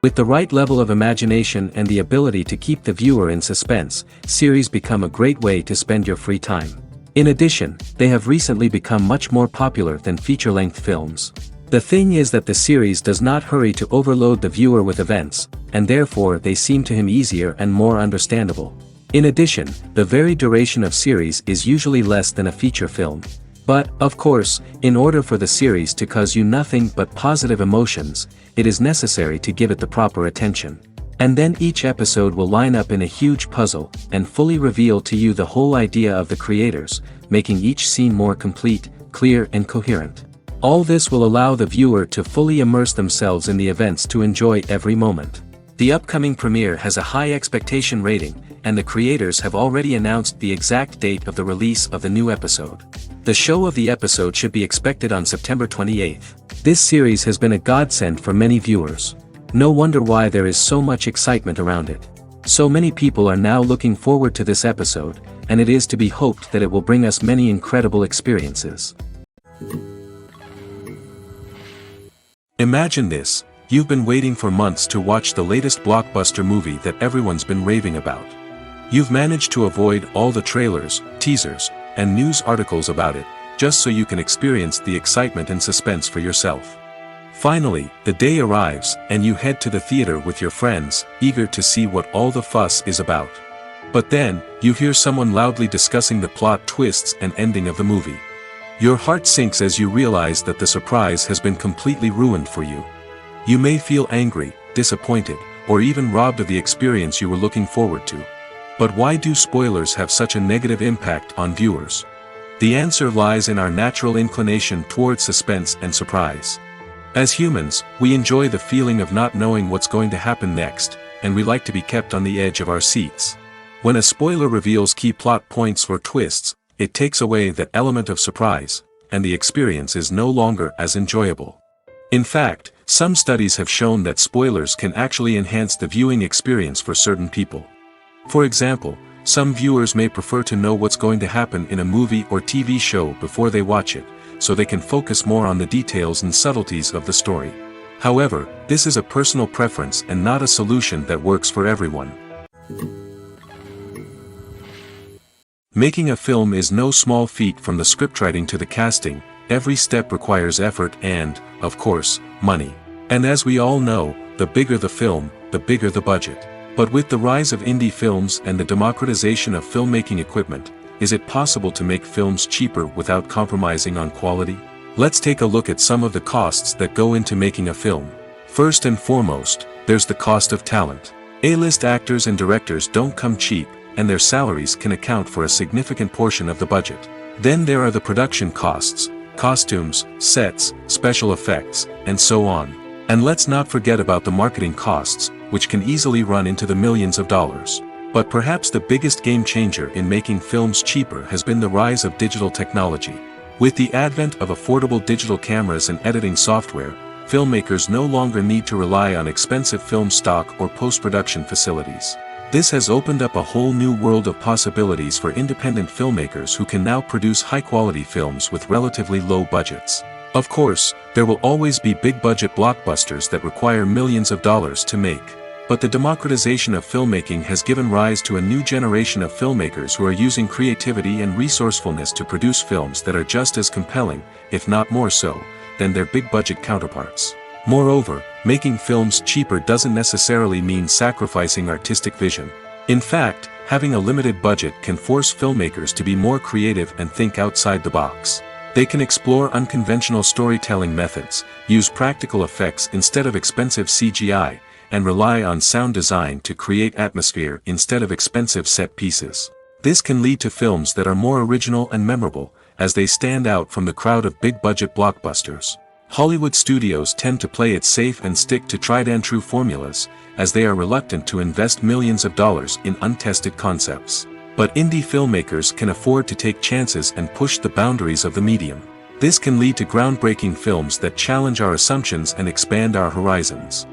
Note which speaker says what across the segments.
Speaker 1: With the right level of imagination and the ability to keep the viewer in suspense, series become a great way to spend your free time. In addition, they have recently become much more popular than feature-length films. The thing is that the series does not hurry to overload the viewer with events, and therefore they seem to him easier and more understandable. In addition, the very duration of series is usually less than a feature film. But, of course, in order for the series to cause you nothing but positive emotions, it is necessary to give it the proper attention. And then each episode will line up in a huge puzzle, and fully reveal to you the whole idea of the creators, making each scene more complete, clear and coherent. All this will allow the viewer to fully immerse themselves in the events to enjoy every moment. The upcoming premiere has a high expectation rating, and the creators have already announced the exact date of the release of the new episode. The show of the episode should be expected on September 28th. This series has been a godsend for many viewers. No wonder why there is so much excitement around it. So many people are now looking forward to this episode, and it is to be hoped that it will bring us many incredible experiences. Imagine this, you've been waiting for months to watch the latest blockbuster movie that everyone's been raving about. You've managed to avoid all the trailers, teasers, and news articles about it, just so you can experience the excitement and suspense for yourself. Finally, the day arrives, and you head to the theater with your friends, eager to see what all the fuss is about. But then, you hear someone loudly discussing the plot twists and ending of the movie. Your heart sinks as you realize that the surprise has been completely ruined for you. You may feel angry, disappointed, or even robbed of the experience you were looking forward to. But why do spoilers have such a negative impact on viewers? The answer lies in our natural inclination towards suspense and surprise. As humans, we enjoy the feeling of not knowing what's going to happen next, and we like to be kept on the edge of our seats. When a spoiler reveals key plot points or twists, it takes away that element of surprise, and the experience is no longer as enjoyable. In fact, some studies have shown that spoilers can actually enhance the viewing experience for certain people. For example, some viewers may prefer to know what's going to happen in a movie or TV show before they watch it, so they can focus more on the details and subtleties of the story. However, this is a personal preference and not a solution that works for everyone. Making a film is no small feat. From the scriptwriting to the casting, every step requires effort and, of course, money. And as we all know, the bigger the film, the bigger the budget. But with the rise of indie films and the democratization of filmmaking equipment, is it possible to make films cheaper without compromising on quality? Let's take a look at some of the costs that go into making a film. First and foremost, there's the cost of talent. A-list actors and directors don't come cheap, and their salaries can account for a significant portion of the budget. Then there are the production costs, costumes, sets, special effects, and so on. And let's not forget about the marketing costs, which can easily run into the millions of dollars. But perhaps the biggest game changer in making films cheaper has been the rise of digital technology. With the advent of affordable digital cameras and editing software, filmmakers no longer need to rely on expensive film stock or post-production facilities. This has opened up a whole new world of possibilities for independent filmmakers who can now produce high-quality films with relatively low budgets. Of course, there will always be big-budget blockbusters that require millions of dollars to make. But the democratization of filmmaking has given rise to a new generation of filmmakers who are using creativity and resourcefulness to produce films that are just as compelling, if not more so, than their big-budget counterparts. Moreover, making films cheaper doesn't necessarily mean sacrificing artistic vision. In fact, having a limited budget can force filmmakers to be more creative and think outside the box. They can explore unconventional storytelling methods, use practical effects instead of expensive CGI, and rely on sound design to create atmosphere instead of expensive set pieces. This can lead to films that are more original and memorable, as they stand out from the crowd of big-budget blockbusters. Hollywood studios tend to play it safe and stick to tried-and-true formulas, as they are reluctant to invest millions of dollars in untested concepts. But indie filmmakers can afford to take chances and push the boundaries of the medium. This can lead to groundbreaking films that challenge our assumptions and expand our horizons.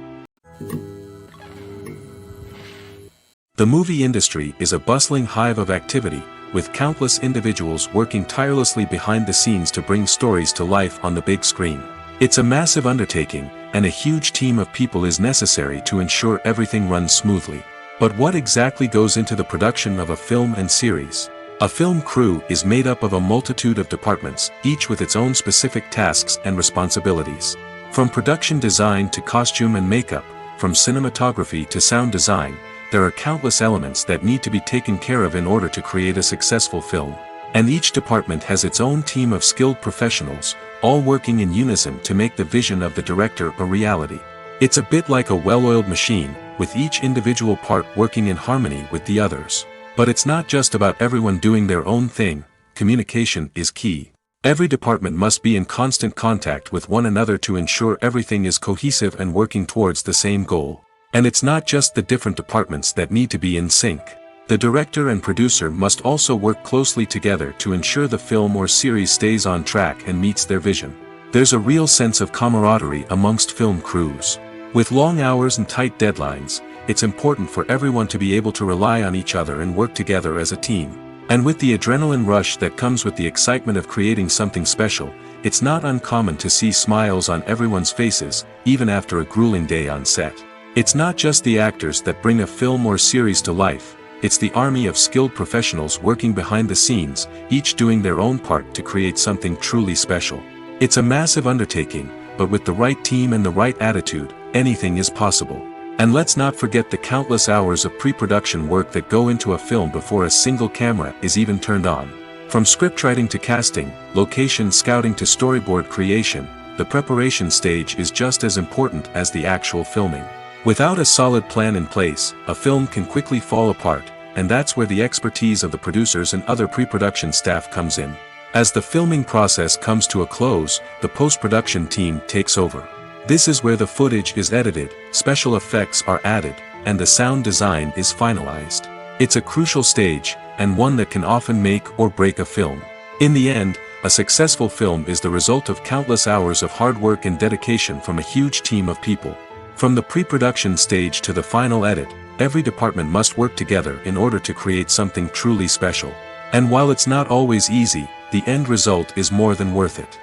Speaker 1: The movie industry is a bustling hive of activity, with countless individuals working tirelessly behind the scenes to bring stories to life on the big screen. It's a massive undertaking, and a huge team of people is necessary to ensure everything runs smoothly. But what exactly goes into the production of a film and series? A film crew is made up of a multitude of departments, each with its own specific tasks and responsibilities. From production design to costume and makeup, from cinematography to sound design, there are countless elements that need to be taken care of in order to create a successful film. And each department has its own team of skilled professionals, all working in unison to make the vision of the director a reality. It's a bit like a well-oiled machine, with each individual part working in harmony with the others. But it's not just about everyone doing their own thing. Communication is key. Every department must be in constant contact with one another to ensure everything is cohesive and working towards the same goal. And it's not just the different departments that need to be in sync. The director and producer must also work closely together to ensure the film or series stays on track and meets their vision. There's a real sense of camaraderie amongst film crews. With long hours and tight deadlines, it's important for everyone to be able to rely on each other and work together as a team. And with the adrenaline rush that comes with the excitement of creating something special, it's not uncommon to see smiles on everyone's faces, even after a grueling day on set. It's not just the actors that bring a film or series to life. It's the army of skilled professionals working behind the scenes, each doing their own part to create something truly special. It's a massive undertaking, but with the right team and the right attitude, anything is possible. And let's not forget the countless hours of pre-production work that go into a film before a single camera is even turned on. From scriptwriting to casting, location scouting to storyboard creation, the preparation stage is just as important as the actual filming. Without a solid plan in place, a film can quickly fall apart, and that's where the expertise of the producers and other pre-production staff comes in. As the filming process comes to a close, the post-production team takes over. This is where the footage is edited, special effects are added, and the sound design is finalized. It's a crucial stage, and one that can often make or break a film. In the end, a successful film is the result of countless hours of hard work and dedication from a huge team of people. From the pre-production stage to the final edit, every department must work together in order to create something truly special. And while it's not always easy, the end result is more than worth it.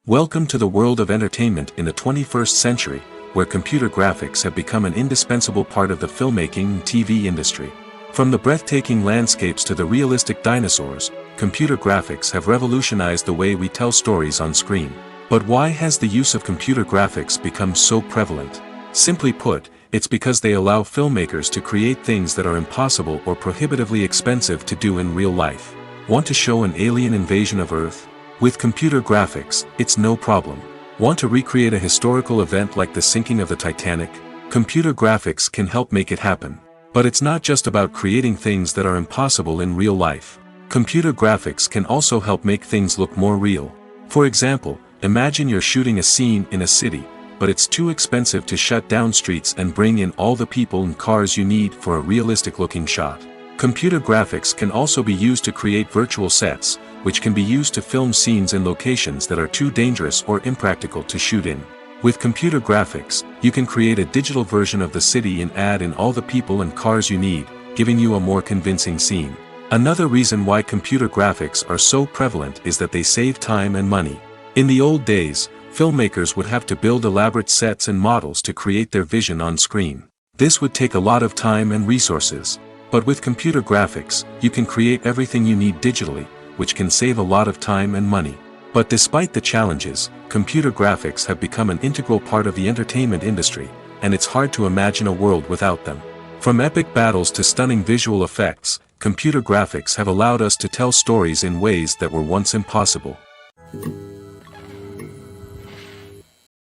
Speaker 1: Welcome to the world of entertainment in the 21st century, where computer graphics have become an indispensable part of the filmmaking and TV industry. From the breathtaking landscapes to the realistic dinosaurs, computer graphics have revolutionized the way we tell stories on screen. But why has the use of computer graphics become so prevalent? Simply put, it's because they allow filmmakers to create things that are impossible or prohibitively expensive to do in real life. Want to show an alien invasion of Earth? With computer graphics, it's no problem. Want to recreate a historical event like the sinking of the Titanic? Computer graphics can help make it happen. But it's not just about creating things that are impossible in real life. Computer graphics can also help make things look more real. For example, imagine you're shooting a scene in a city, but it's too expensive to shut down streets and bring in all the people and cars you need for a realistic-looking shot. Computer graphics can also be used to create virtual sets, which can be used to film scenes in locations that are too dangerous or impractical to shoot in. With computer graphics, you can create a digital version of the city and add in all the people and cars you need, giving you a more convincing scene. Another reason why computer graphics are so prevalent is that they save time and money. In the old days, filmmakers would have to build elaborate sets and models to create their vision on screen. This would take a lot of time and resources. But with computer graphics, you can create everything you need digitally, which can save a lot of time and money. But despite the challenges, computer graphics have become an integral part of the entertainment industry, and it's hard to imagine a world without them. From epic battles to stunning visual effects, computer graphics have allowed us to tell stories in ways that were once impossible.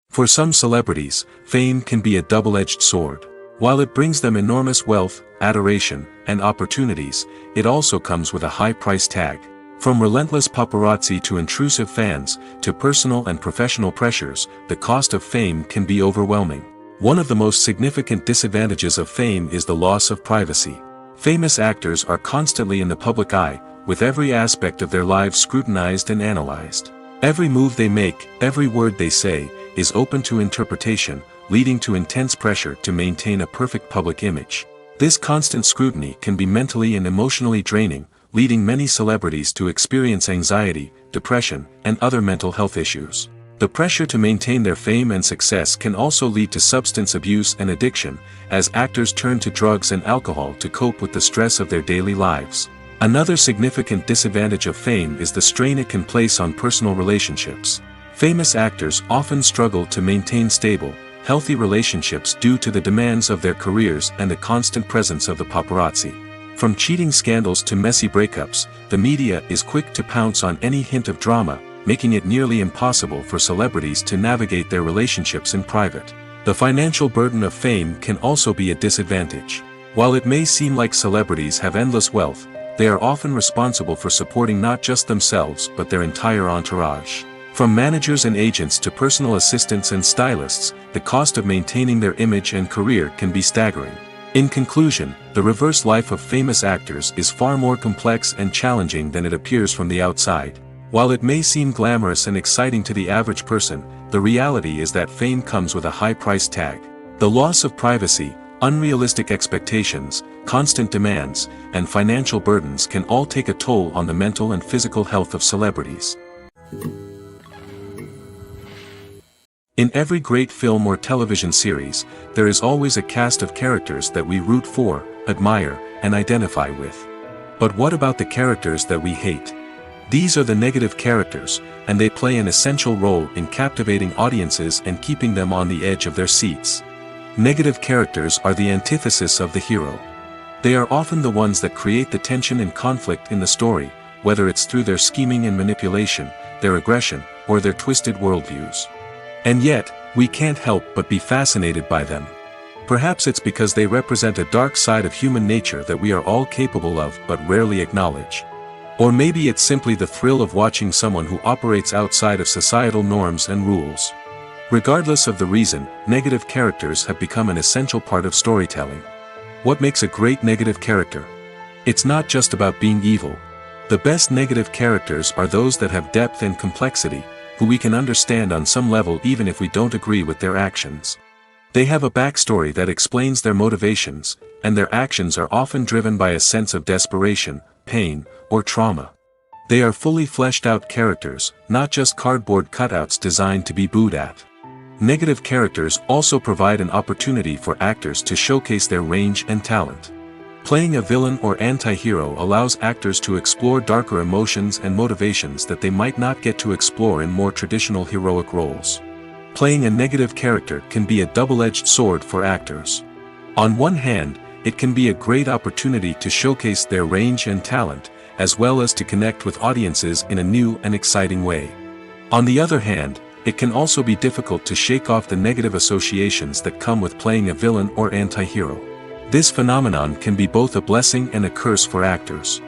Speaker 1: For some celebrities, fame can be a double-edged sword. While it brings them enormous wealth, adoration, and opportunities, it also comes with a high price tag. From relentless paparazzi to intrusive fans, to personal and professional pressures, the cost of fame can be overwhelming. One of the most significant disadvantages of fame is the loss of privacy. Famous actors are constantly in the public eye, with every aspect of their lives scrutinized and analyzed. Every move they make, every word they say, is open to interpretation, leading to intense pressure to maintain a perfect public image. This constant scrutiny can be mentally and emotionally draining, leading many celebrities to experience anxiety, depression, and other mental health issues. The pressure to maintain their fame and success can also lead to substance abuse and addiction, as actors turn to drugs and alcohol to cope with the stress of their daily lives. Another significant disadvantage of fame is the strain it can place on personal relationships. Famous actors often struggle to maintain stable, healthy relationships due to the demands of their careers and the constant presence of the paparazzi. From cheating scandals to messy breakups, the media is quick to pounce on any hint of drama, making it nearly impossible for celebrities to navigate their relationships in private. The financial burden of fame can also be a disadvantage. While it may seem like celebrities have endless wealth, they are often responsible for supporting not just themselves but their entire entourage. From managers and agents to personal assistants and stylists, the cost of maintaining their image and career can be staggering. In conclusion, the reverse life of famous actors is far more complex and challenging than it appears from the outside. While it may seem glamorous and exciting to the average person, the reality is that fame comes with a high price tag. The loss of privacy, unrealistic expectations, constant demands, and financial burdens can all take a toll on the mental and physical health of celebrities. In every great film or television series, there is always a cast of characters that we root for, admire, and identify with. But what about the characters that we hate? These are the negative characters, and they play an essential role in captivating audiences and keeping them on the edge of their seats. Negative characters are the antithesis of the hero. They are often the ones that create the tension and conflict in the story, whether it's through their scheming and manipulation, their aggression, or their twisted worldviews. And yet, we can't help but be fascinated by them. Perhaps it's because they represent a dark side of human nature that we are all capable of but rarely acknowledge. Or maybe it's simply the thrill of watching someone who operates outside of societal norms and rules. Regardless of the reason, negative characters have become an essential part of storytelling. What makes a great negative character? It's not just about being evil. The best negative characters are those that have depth and complexity, who we can understand on some level even if we don't agree with their actions. They have a backstory that explains their motivations, and their actions are often driven by a sense of desperation, pain, or trauma. They are fully fleshed out characters, not just cardboard cutouts designed to be booed at. Negative characters also provide an opportunity for actors to showcase their range and talent. Playing a villain or anti-hero allows actors to explore darker emotions and motivations that they might not get to explore in more traditional heroic roles. Playing a negative character can be a double-edged sword for actors. On one hand, it can be a great opportunity to showcase their range and talent, as well as to connect with audiences in a new and exciting way. On the other hand, it can also be difficult to shake off the negative associations that come with playing a villain or anti-hero. This phenomenon can be both a blessing and a curse for actors.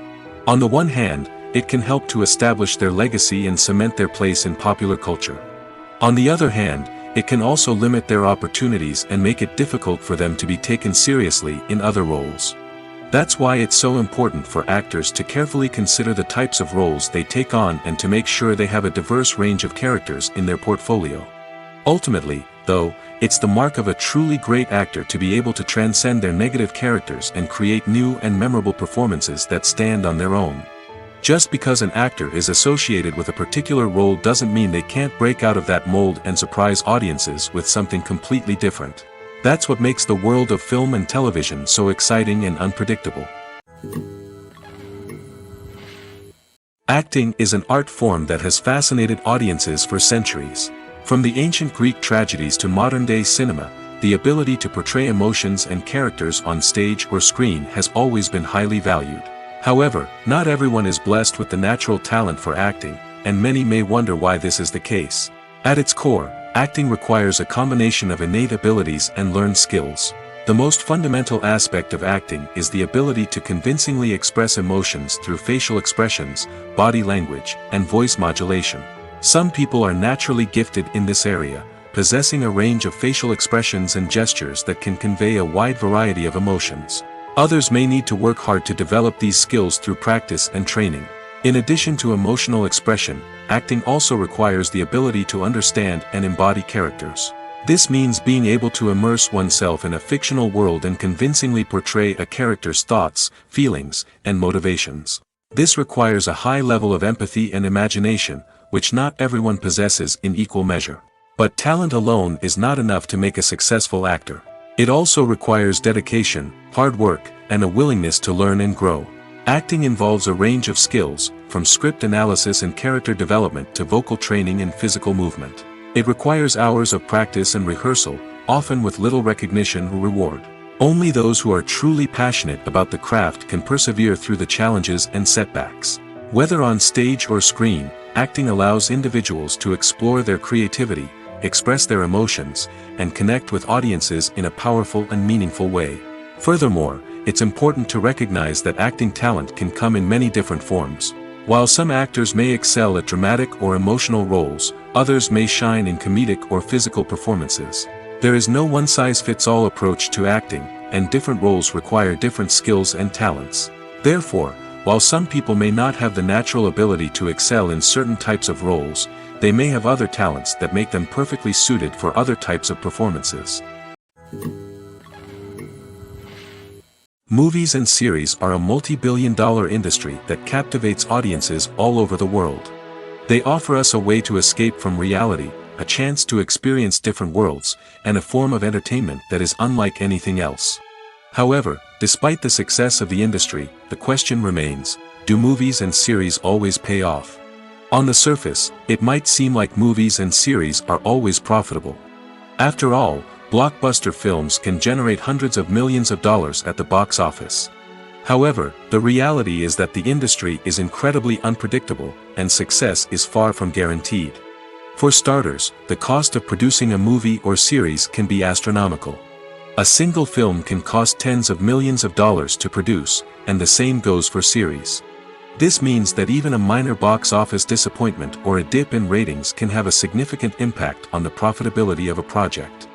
Speaker 1: On the one hand, it can help to establish their legacy and cement their place in popular culture. On the other hand, it can also limit their opportunities and make it difficult for them to be taken seriously in other roles. That's why it's so important for actors to carefully consider the types of roles they take on and to make sure they have a diverse range of characters in their portfolio. Ultimately, though, it's the mark of a truly great actor to be able to transcend their negative characters and create new and memorable performances that stand on their own. Just because an actor is associated with a particular role doesn't mean they can't break out of that mold and surprise audiences with something completely different. That's what makes the world of film and television so exciting and unpredictable. Acting is an art form that has fascinated audiences for centuries. From the ancient Greek tragedies to modern-day cinema, the ability to portray emotions and characters on stage or screen has always been highly valued. However, not everyone is blessed with the natural talent for acting, and many may wonder why this is the case. At its core, acting requires a combination of innate abilities and learned skills. The most fundamental aspect of acting is the ability to convincingly express emotions through facial expressions, body language, and voice modulation. Some people are naturally gifted in this area, possessing a range of facial expressions and gestures that can convey a wide variety of emotions. Others may need to work hard to develop these skills through practice and training. In addition to emotional expression, acting also requires the ability to understand and embody characters. This means being able to immerse oneself in a fictional world and convincingly portray a character's thoughts, feelings, and motivations. This requires a high level of empathy and imagination, which not everyone possesses in equal measure. But talent alone is not enough to make a successful actor. It also requires dedication, hard work, and a willingness to learn and grow. Acting involves a range of skills, from script analysis and character development to vocal training and physical movement. It requires hours of practice and rehearsal, often with little recognition or reward. Only those who are truly passionate about the craft can persevere through the challenges and setbacks. Whether on stage or screen, acting allows individuals to explore their creativity, express their emotions, and connect with audiences in a powerful and meaningful way. Furthermore, it's important to recognize that acting talent can come in many different forms. While some actors may excel at dramatic or emotional roles, others may shine in comedic or physical performances. There is no one-size-fits-all approach to acting, and different roles require different skills and talents. Therefore, while some people may not have the natural ability to excel in certain types of roles, they may have other talents that make them perfectly suited for other types of performances. Movies and series are a multi-billion-dollar industry that captivates audiences all over the world. They offer us a way to escape from reality, a chance to experience different worlds, and a form of entertainment that is unlike anything else. However, despite the success of the industry, the question remains, do movies and series always pay off? On the surface, it might seem like movies and series are always profitable. After all, blockbuster films can generate hundreds of millions of dollars at the box office. However, the reality is that the industry is incredibly unpredictable, and success is far from guaranteed. For starters, the cost of producing a movie or series can be astronomical. A single film can cost tens of millions of dollars to produce, and the same goes for series. This means that even a minor box office disappointment or a dip in ratings can have a significant impact on the profitability of a project.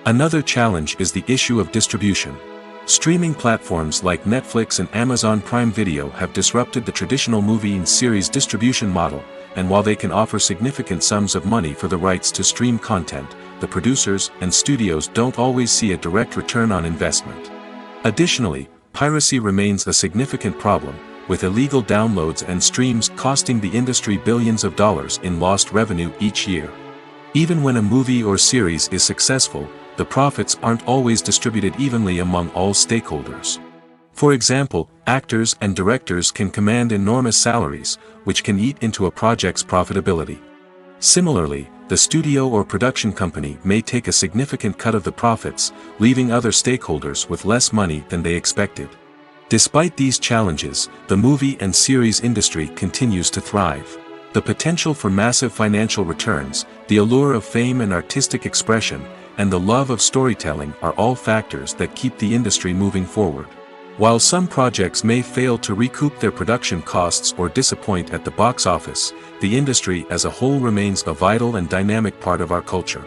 Speaker 1: Another challenge is the issue of distribution. Streaming platforms like Netflix and Amazon Prime Video have disrupted the traditional movie and series distribution model, and while they can offer significant sums of money for the rights to stream content, the producers and studios don't always see a direct return on investment. Additionally, piracy remains a significant problem, with illegal downloads and streams costing the industry billions of dollars in lost revenue each year. Even when a movie or series is successful, the profits aren't always distributed evenly among all stakeholders. For example, actors and directors can command enormous salaries, which can eat into a project's profitability. Similarly, the studio or production company may take a significant cut of the profits, leaving other stakeholders with less money than they expected. Despite these challenges, the movie and series industry continues to thrive. The potential for massive financial returns, the allure of fame and artistic expression, and the love of storytelling are all factors that keep the industry moving forward. While some projects may fail to recoup their production costs or disappoint at the box office, the industry as a whole remains a vital and dynamic part of our culture.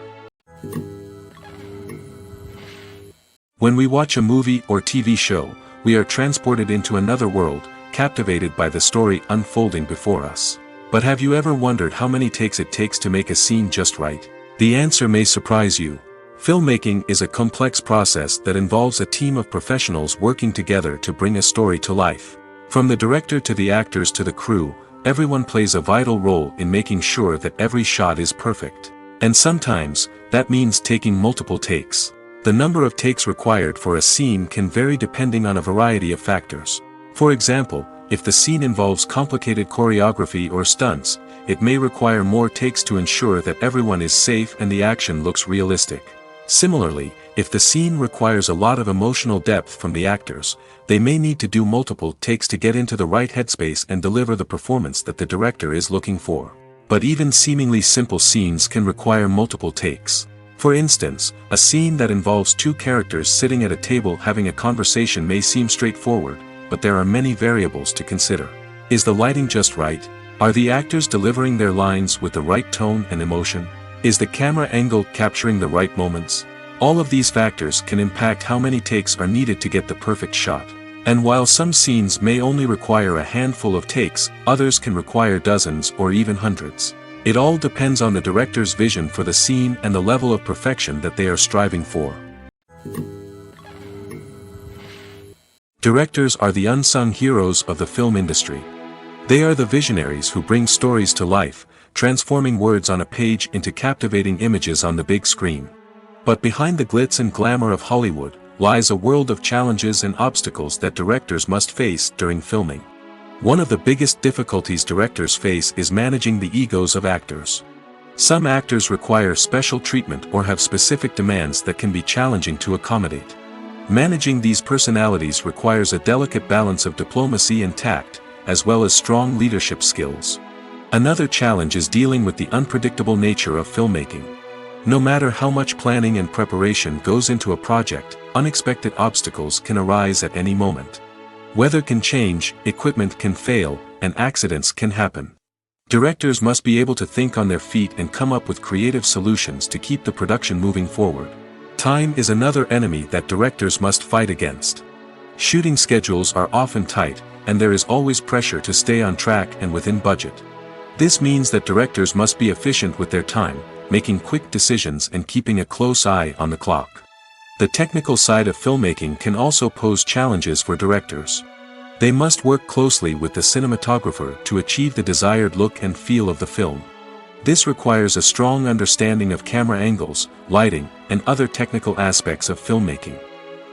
Speaker 1: When we watch a movie or TV show, we are transported into another world, captivated by the story unfolding before us. But have you ever wondered how many takes it takes to make a scene just right? The answer may surprise you. Filmmaking is a complex process that involves a team of professionals working together to bring a story to life. From the director to the actors to the crew, everyone plays a vital role in making sure that every shot is perfect. And sometimes, that means taking multiple takes. The number of takes required for a scene can vary depending on a variety of factors. For example, if the scene involves complicated choreography or stunts, it may require more takes to ensure that everyone is safe and the action looks realistic. Similarly, if the scene requires a lot of emotional depth from the actors, they may need to do multiple takes to get into the right headspace and deliver the performance that the director is looking for. But even seemingly simple scenes can require multiple takes. For instance, a scene that involves two characters sitting at a table having a conversation may seem straightforward, but there are many variables to consider. Is the lighting just right? Are the actors delivering their lines with the right tone and emotion? Is the camera angle capturing the right moments? All of these factors can impact how many takes are needed to get the perfect shot. And while some scenes may only require a handful of takes, others can require dozens or even hundreds. It all depends on the director's vision for the scene and the level of perfection that they are striving for. Directors are the unsung heroes of the film industry. They are the visionaries who bring stories to life, transforming words on a page into captivating images on the big screen. But behind the glitz and glamour of Hollywood, lies a world of challenges and obstacles that directors must face during filming. One of the biggest difficulties directors face is managing the egos of actors. Some actors require special treatment or have specific demands that can be challenging to accommodate. Managing these personalities requires a delicate balance of diplomacy and tact, as well as strong leadership skills. Another challenge is dealing with the unpredictable nature of filmmaking. No matter how much planning and preparation goes into a project, unexpected obstacles can arise at any moment. Weather can change, equipment can fail, and accidents can happen. Directors must be able to think on their feet and come up with creative solutions to keep the production moving forward. Time is another enemy that directors must fight against. Shooting schedules are often tight, and there is always pressure to stay on track and within budget. This means that directors must be efficient with their time, making quick decisions and keeping a close eye on the clock. The technical side of filmmaking can also pose challenges for directors. They must work closely with the cinematographer to achieve the desired look and feel of the film. This requires a strong understanding of camera angles, lighting, and other technical aspects of filmmaking.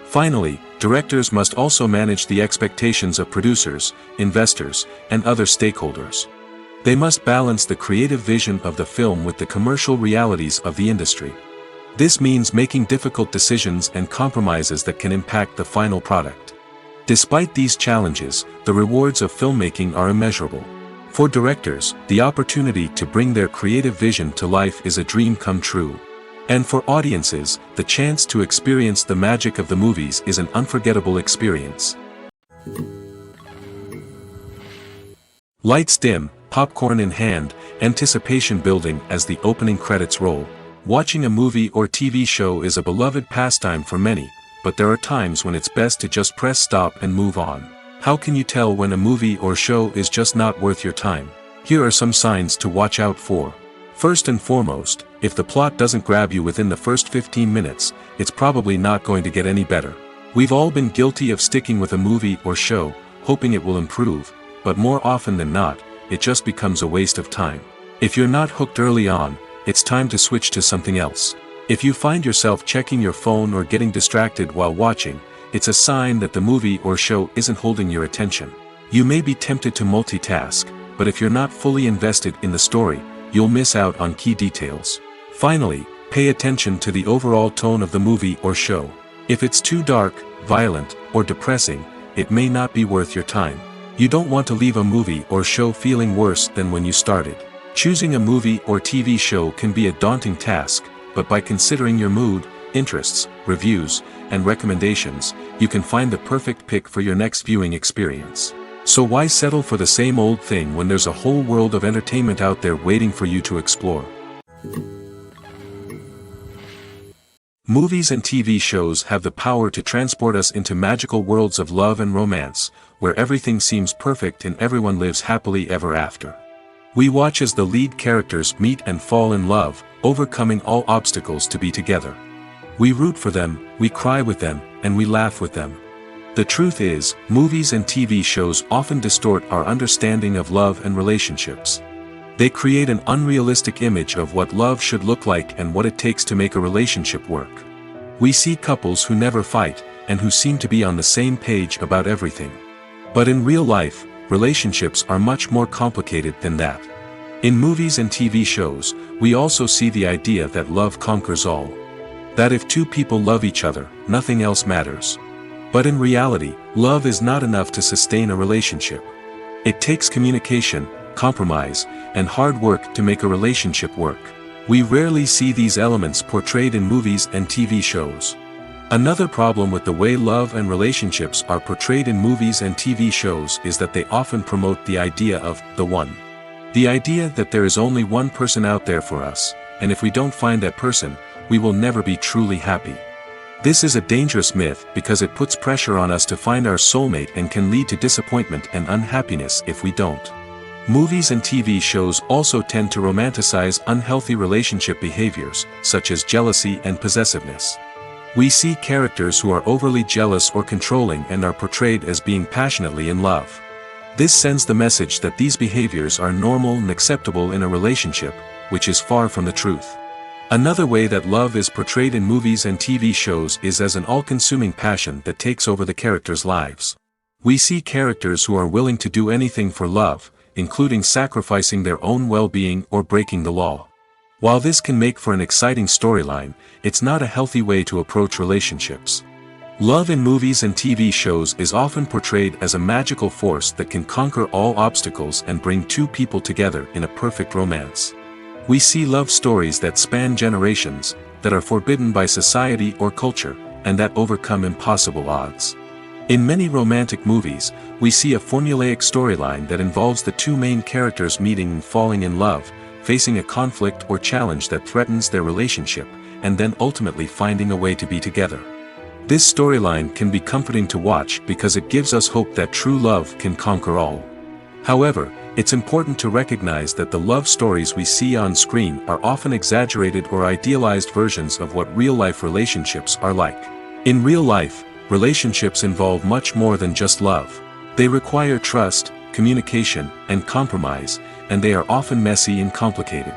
Speaker 1: Finally, directors must also manage the expectations of producers, investors, and other stakeholders. They must balance the creative vision of the film with the commercial realities of the industry. This means making difficult decisions and compromises that can impact the final product. Despite these challenges, the rewards of filmmaking are immeasurable. For directors, the opportunity to bring their creative vision to life is a dream come true. And for audiences, the chance to experience the magic of the movies is an unforgettable experience. Lights dim, popcorn in hand, anticipation building as the opening credits roll. Watching a movie or TV show is a beloved pastime for many, but there are times when it's best to just press stop and move on. How can you tell when a movie or show is just not worth your time? Here are some signs to watch out for. First and foremost, if the plot doesn't grab you within the first 15 minutes, it's probably not going to get any better. We've all been guilty of sticking with a movie or show, hoping it will improve, but more often than not, it just becomes a waste of time. If you're not hooked early on, it's time to switch to something else. If you find yourself checking your phone or getting distracted while watching, it's a sign that the movie or show isn't holding your attention. You may be tempted to multitask, but if you're not fully invested in the story, you'll miss out on key details. Finally, pay attention to the overall tone of the movie or show. If it's too dark, violent, or depressing, it may not be worth your time. You don't want to leave a movie or show feeling worse than when you started. Choosing a movie or TV show can be a daunting task, but by considering your mood, interests, reviews, and recommendations, you can find the perfect pick for your next viewing experience. So why settle for the same old thing when there's a whole world of entertainment out there waiting for you to explore? Movies and TV shows have the power to transport us into magical worlds of love and romance, where everything seems perfect and everyone lives happily ever after. We watch as the lead characters meet and fall in love, overcoming all obstacles to be together. We root for them, we cry with them, and we laugh with them. The truth is, movies and TV shows often distort our understanding of love and relationships. They create an unrealistic image of what love should look like and what it takes to make a relationship work. We see couples who never fight, and who seem to be on the same page about everything. But in real life, relationships are much more complicated than that. In movies and TV shows, we also see the idea that love conquers all. That if two people love each other, nothing else matters. But in reality, love is not enough to sustain a relationship. It takes communication, compromise, and hard work to make a relationship work. We rarely see these elements portrayed in movies and TV shows. Another problem with the way love and relationships are portrayed in movies and TV shows is that they often promote the idea of the one. The idea that there is only one person out there for us, and if we don't find that person, we will never be truly happy. This is a dangerous myth because it puts pressure on us to find our soulmate and can lead to disappointment and unhappiness if we don't. Movies and TV shows also tend to romanticize unhealthy relationship behaviors, such as jealousy and possessiveness. We see characters who are overly jealous or controlling and are portrayed as being passionately in love. This sends the message that these behaviors are normal and acceptable in a relationship, which is far from the truth. Another way that love is portrayed in movies and TV shows is as an all-consuming passion that takes over the characters' lives. We see characters who are willing to do anything for love, including sacrificing their own well-being or breaking the law. While this can make for an exciting storyline, it's not a healthy way to approach relationships. Love in movies and TV shows is often portrayed as a magical force that can conquer all obstacles and bring two people together in a perfect romance. We see love stories that span generations, that are forbidden by society or culture, and that overcome impossible odds. In many romantic movies, we see a formulaic storyline that involves the two main characters meeting and falling in love, facing a conflict or challenge that threatens their relationship, and then ultimately finding a way to be together. This storyline can be comforting to watch because it gives us hope that true love can conquer all. However, it's important to recognize that the love stories we see on screen are often exaggerated or idealized versions of what real-life relationships are like. In real life, relationships involve much more than just love. They require trust, communication, and compromise, and they are often messy and complicated.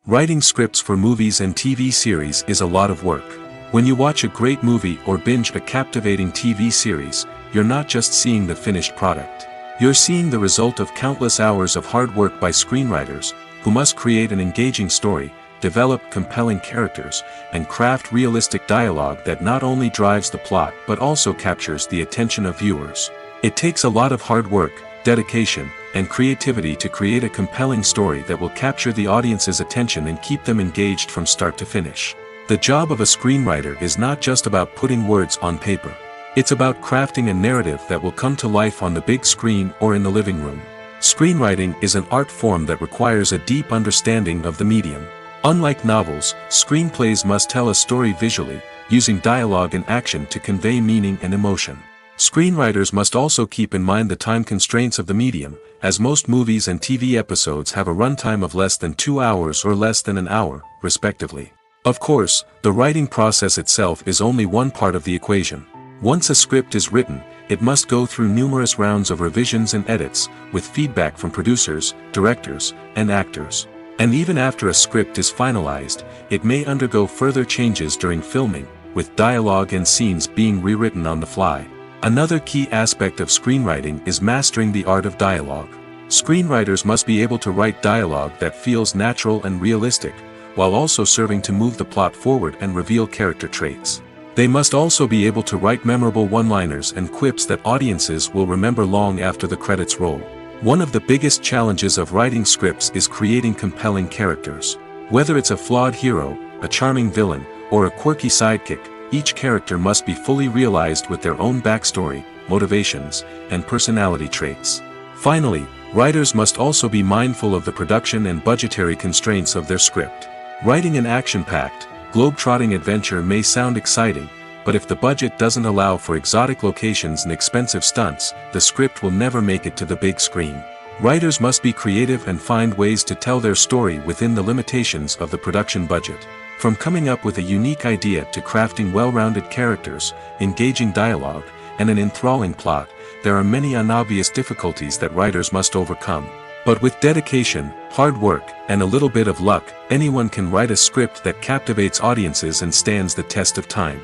Speaker 1: Writing scripts for movies and TV series is a lot of work. When you watch a great movie or binge a captivating TV series, you're not just seeing the finished product. You're seeing the result of countless hours of hard work by screenwriters, who must create an engaging story, develop compelling characters, and craft realistic dialogue that not only drives the plot but also captures the attention of viewers. It takes a lot of hard work, dedication, and creativity to create a compelling story that will capture the audience's attention and keep them engaged from start to finish. The job of a screenwriter is not just about putting words on paper. It's about crafting a narrative that will come to life on the big screen or in the living room. Screenwriting is an art form that requires a deep understanding of the medium. Unlike novels, screenplays must tell a story visually, using dialogue and action to convey meaning and emotion. Screenwriters must also keep in mind the time constraints of the medium, as most movies and TV episodes have a runtime of less than 2 hours or less than an hour, respectively. Of course, the writing process itself is only one part of the equation. Once a script is written, it must go through numerous rounds of revisions and edits, with feedback from producers, directors, and actors. And even after a script is finalized, it may undergo further changes during filming, with dialogue and scenes being rewritten on the fly. Another key aspect of screenwriting is mastering the art of dialogue. Screenwriters must be able to write dialogue that feels natural and realistic, while also serving to move the plot forward and reveal character traits. They must also be able to write memorable one-liners and quips that audiences will remember long after the credits roll. One of the biggest challenges of writing scripts is creating compelling characters. Whether it's a flawed hero, a charming villain, or a quirky sidekick, each character must be fully realized with their own backstory, motivations, and personality traits. Finally, writers must also be mindful of the production and budgetary constraints of their script. Writing an action-packed, globe-trotting adventure may sound exciting, but if the budget doesn't allow for exotic locations and expensive stunts, the script will never make it to the big screen. Writers must be creative and find ways to tell their story within the limitations of the production budget. From coming up with a unique idea to crafting well-rounded characters, engaging dialogue, and an enthralling plot, there are many unobvious difficulties that writers must overcome. But with dedication, hard work, and a little bit of luck, anyone can write a script that captivates audiences and stands the test of time.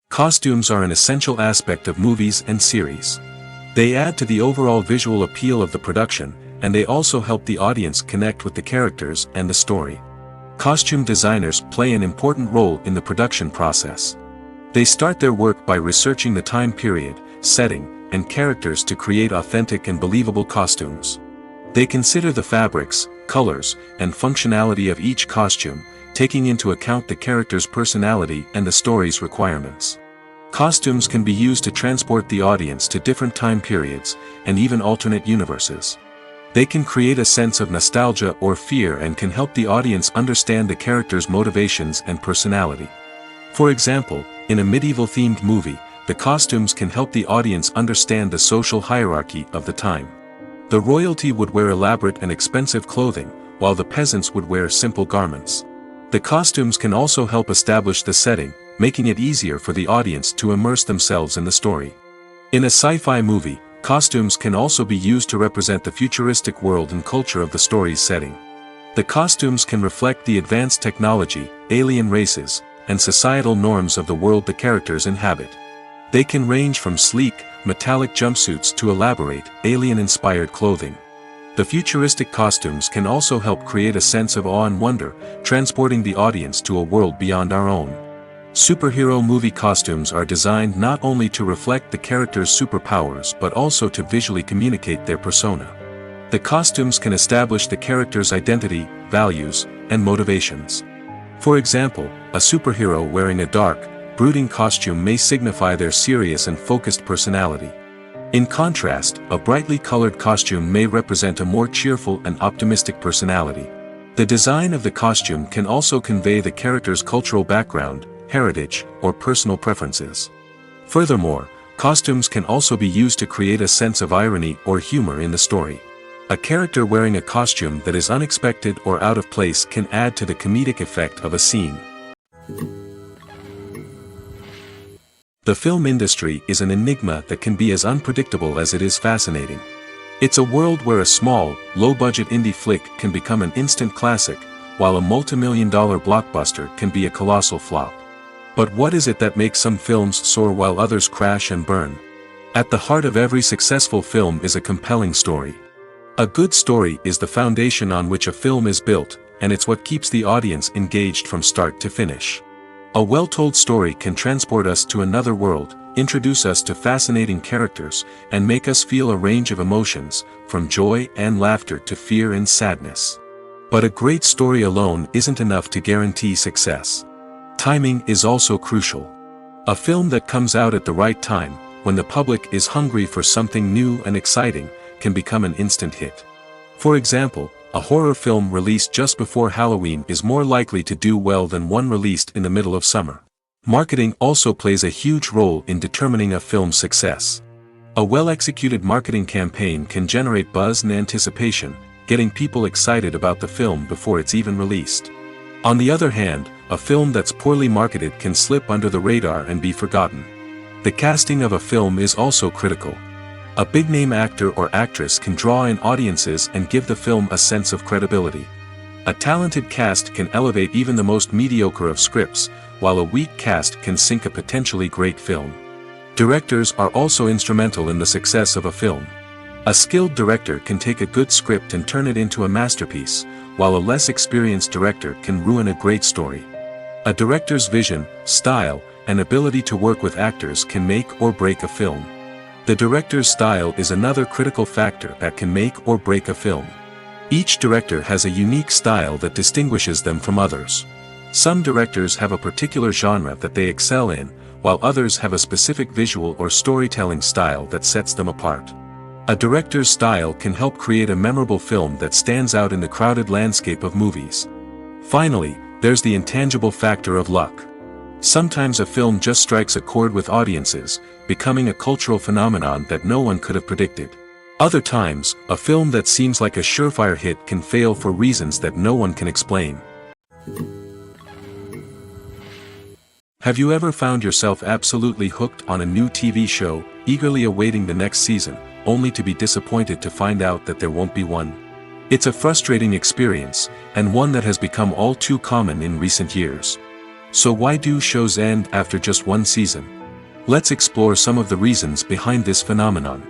Speaker 1: Costumes are an essential aspect of movies and series. They add to the overall visual appeal of the production, and they also help the audience connect with the characters and the story. Costume designers play an important role in the production process. They start their work by researching the time period, setting, and characters to create authentic and believable costumes. They consider the fabrics, colors, and functionality of each costume, taking into account the character's personality and the story's requirements. Costumes can be used to transport the audience to different time periods, and even alternate universes. They can create a sense of nostalgia or fear and can help the audience understand the character's motivations and personality. For example, in a medieval-themed movie, the costumes can help the audience understand the social hierarchy of the time. The royalty would wear elaborate and expensive clothing, while the peasants would wear simple garments. The costumes can also help establish the setting, making it easier for the audience to immerse themselves in the story. In a sci-fi movie, costumes can also be used to represent the futuristic world and culture of the story's setting. The costumes can reflect the advanced technology, alien races, and societal norms of the world the characters inhabit. They can range from sleek, metallic jumpsuits to elaborate, alien-inspired clothing. The futuristic costumes can also help create a sense of awe and wonder, transporting the audience to a world beyond our own. Superhero movie costumes are designed not only to reflect the character's superpowers but also to visually communicate their persona. The costumes can establish the character's identity, values, and motivations. For example, a superhero wearing a dark, brooding costume may signify their serious and focused personality. In contrast, a brightly colored costume may represent a more cheerful and optimistic personality. The design of the costume can also convey the character's cultural background, heritage, or personal preferences. Furthermore, costumes can also be used to create a sense of irony or humor in the story. A character wearing a costume that is unexpected or out of place can add to the comedic effect of a scene. The film industry is an enigma that can be as unpredictable as it is fascinating. It's a world where a small, low-budget indie flick can become an instant classic, while a multi-million-dollar blockbuster can be a colossal flop. But what is it that makes some films soar while others crash and burn? At the heart of every successful film is a compelling story. A good story is the foundation on which a film is built, and it's what keeps the audience engaged from start to finish. A well-told story can transport us to another world, introduce us to fascinating characters, and make us feel a range of emotions, from joy and laughter to fear and sadness. But a great story alone isn't enough to guarantee success. Timing is also crucial. A film that comes out at the right time, when the public is hungry for something new and exciting, can become an instant hit. For example, a horror film released just before Halloween is more likely to do well than one released in the middle of summer. Marketing also plays a huge role in determining a film's success. A well-executed marketing campaign can generate buzz and anticipation, getting people excited about the film before it's even released. On the other hand, a film that's poorly marketed can slip under the radar and be forgotten. The casting of a film is also critical. A big-name actor or actress can draw in audiences and give the film a sense of credibility. A talented cast can elevate even the most mediocre of scripts, while a weak cast can sink a potentially great film. Directors are also instrumental in the success of a film. A skilled director can take a good script and turn it into a masterpiece, while a less experienced director can ruin a great story. A director's vision, style, and ability to work with actors can make or break a film. The director's style is another critical factor that can make or break a film. Each director has a unique style that distinguishes them from others. Some directors have a particular genre that they excel in, while others have a specific visual or storytelling style that sets them apart. A director's style can help create a memorable film that stands out in the crowded landscape of movies. Finally, there's the intangible factor of luck. Sometimes a film just strikes a chord with audiences, becoming a cultural phenomenon that no one could have predicted. Other times, a film that seems like a surefire hit can fail for reasons that no one can explain. Have you ever found yourself absolutely hooked on a new TV show, eagerly awaiting the next season, only to be disappointed to find out that there won't be one? It's a frustrating experience, and one that has become all too common in recent years. So why do shows end after just one season? Let's explore some of the reasons behind this phenomenon.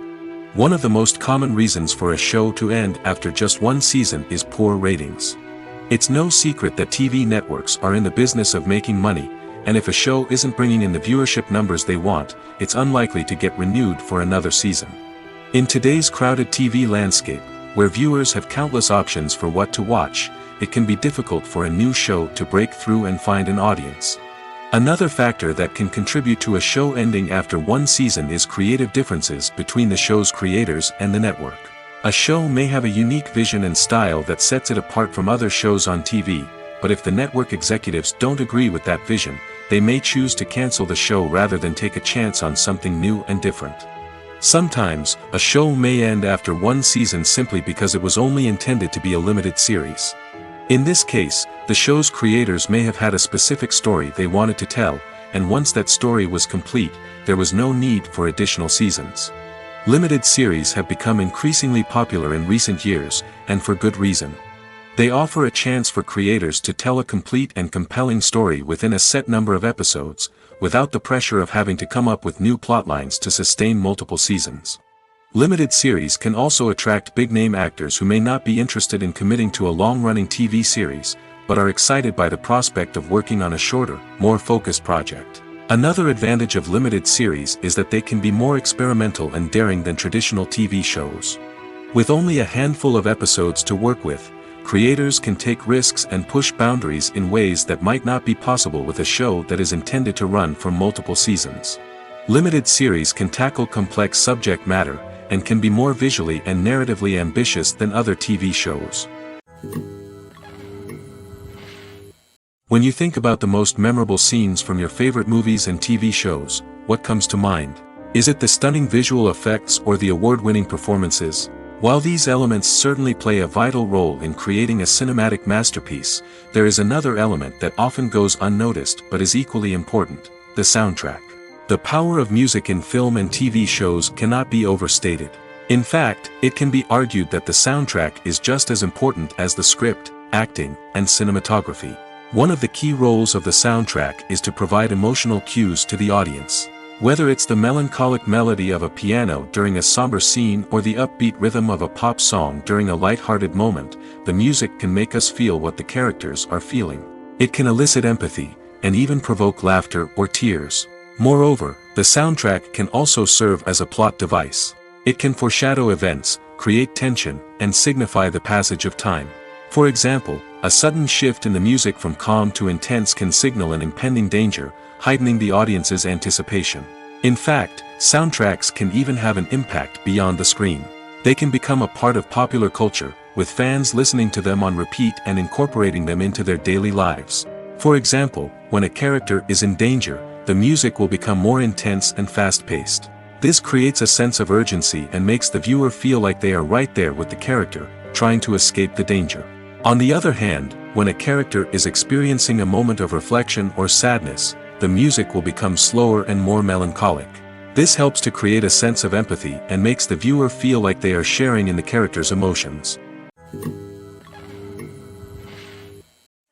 Speaker 1: One of the most common reasons for a show to end after just one season is poor ratings. It's no secret that TV networks are in the business of making money, and if a show isn't bringing in the viewership numbers they want, it's unlikely to get renewed for another season. In today's crowded TV landscape, where viewers have countless options for what to watch, it can be difficult for a new show to break through and find an audience. Another factor that can contribute to a show ending after one season is creative differences between the show's creators and the network. A show may have a unique vision and style that sets it apart from other shows on TV, but if the network executives don't agree with that vision, they may choose to cancel the show rather than take a chance on something new and different. Sometimes, a show may end after one season simply because it was only intended to be a limited series. In this case, the show's creators may have had a specific story they wanted to tell, and once that story was complete, there was no need for additional seasons. Limited series have become increasingly popular in recent years, and for good reason. They offer a chance for creators to tell a complete and compelling story within a set number of episodes, without the pressure of having to come up with new plotlines to sustain multiple seasons. Limited series can also attract big-name actors who may not be interested in committing to a long-running TV series, but are excited by the prospect of working on a shorter, more focused project. Another advantage of limited series is that they can be more experimental and daring than traditional TV shows. With only a handful of episodes to work with, creators can take risks and push boundaries in ways that might not be possible with a show that is intended to run for multiple seasons. Limited series can tackle complex subject matter, and can be more visually and narratively ambitious than other TV shows. When you think about the most memorable scenes from your favorite movies and TV shows, what comes to mind? Is it the stunning visual effects or the award-winning performances? While these elements certainly play a vital role in creating a cinematic masterpiece, there is another element that often goes unnoticed but is equally important: the soundtrack. The power of music in film and TV shows cannot be overstated. In fact, it can be argued that the soundtrack is just as important as the script, acting, and cinematography. One of the key roles of the soundtrack is to provide emotional cues to the audience. Whether it's the melancholic melody of a piano during a somber scene or the upbeat rhythm of a pop song during a light-hearted moment, the music can make us feel what the characters are feeling. It can elicit empathy, and even provoke laughter or tears. Moreover, the soundtrack can also serve as a plot device. It can foreshadow events, create tension, and signify the passage of time. For example, a sudden shift in the music from calm to intense can signal an impending danger, heightening the audience's anticipation. In fact, soundtracks can even have an impact beyond the screen. They can become a part of popular culture, with fans listening to them on repeat and incorporating them into their daily lives. For example, when a character is in danger, the music will become more intense and fast-paced. This creates a sense of urgency and makes the viewer feel like they are right there with the character, trying to escape the danger. On the other hand, when a character is experiencing a moment of reflection or sadness, the music will become slower and more melancholic. This helps to create a sense of empathy and makes the viewer feel like they are sharing in the character's emotions.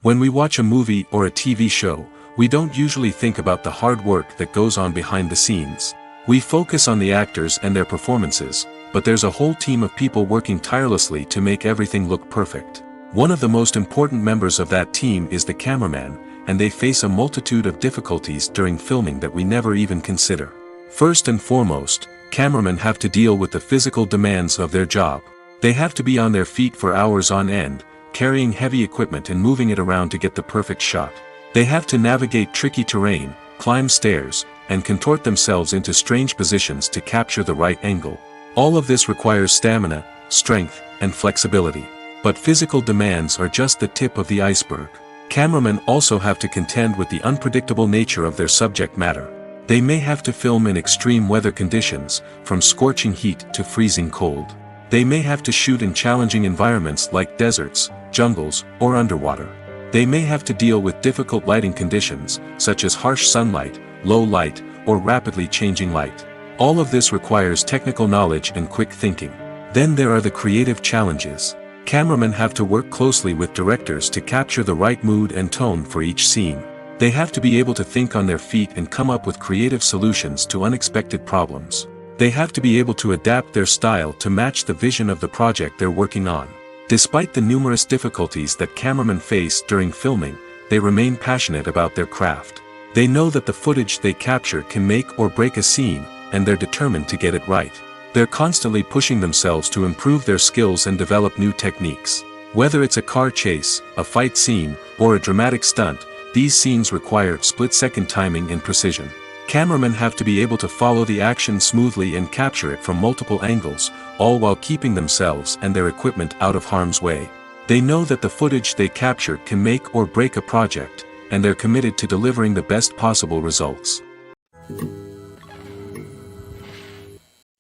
Speaker 1: When we watch a movie or a TV show, we don't usually think about the hard work that goes on behind the scenes. We focus on the actors and their performances, but there's a whole team of people working tirelessly to make everything look perfect. One of the most important members of that team is the cameraman, and they face a multitude of difficulties during filming that we never even consider. First and foremost, cameramen have to deal with the physical demands of their job. They have to be on their feet for hours on end, carrying heavy equipment and moving it around to get the perfect shot. They have to navigate tricky terrain, climb stairs, and contort themselves into strange positions to capture the right angle. All of this requires stamina, strength, and flexibility. But physical demands are just the tip of the iceberg. Cameramen also have to contend with the unpredictable nature of their subject matter. They may have to film in extreme weather conditions, from scorching heat to freezing cold. They may have to shoot in challenging environments like deserts, jungles, or underwater. They may have to deal with difficult lighting conditions, such as harsh sunlight, low light, or rapidly changing light. All of this requires technical knowledge and quick thinking. Then there are the creative challenges. Cameramen have to work closely with directors to capture the right mood and tone for each scene. They have to be able to think on their feet and come up with creative solutions to unexpected problems. They have to be able to adapt their style to match the vision of the project they're working on. Despite the numerous difficulties that cameramen face during filming, they remain passionate about their craft. They know that the footage they capture can make or break a scene, and they're determined to get it right. They're constantly pushing themselves to improve their skills and develop new techniques. Whether it's a car chase, a fight scene, or a dramatic stunt, these scenes require split-second timing and precision. Cameramen have to be able to follow the action smoothly and capture it from multiple angles, all while keeping themselves and their equipment out of harm's way. They know that the footage they capture can make or break a project, and they're committed to delivering the best possible results.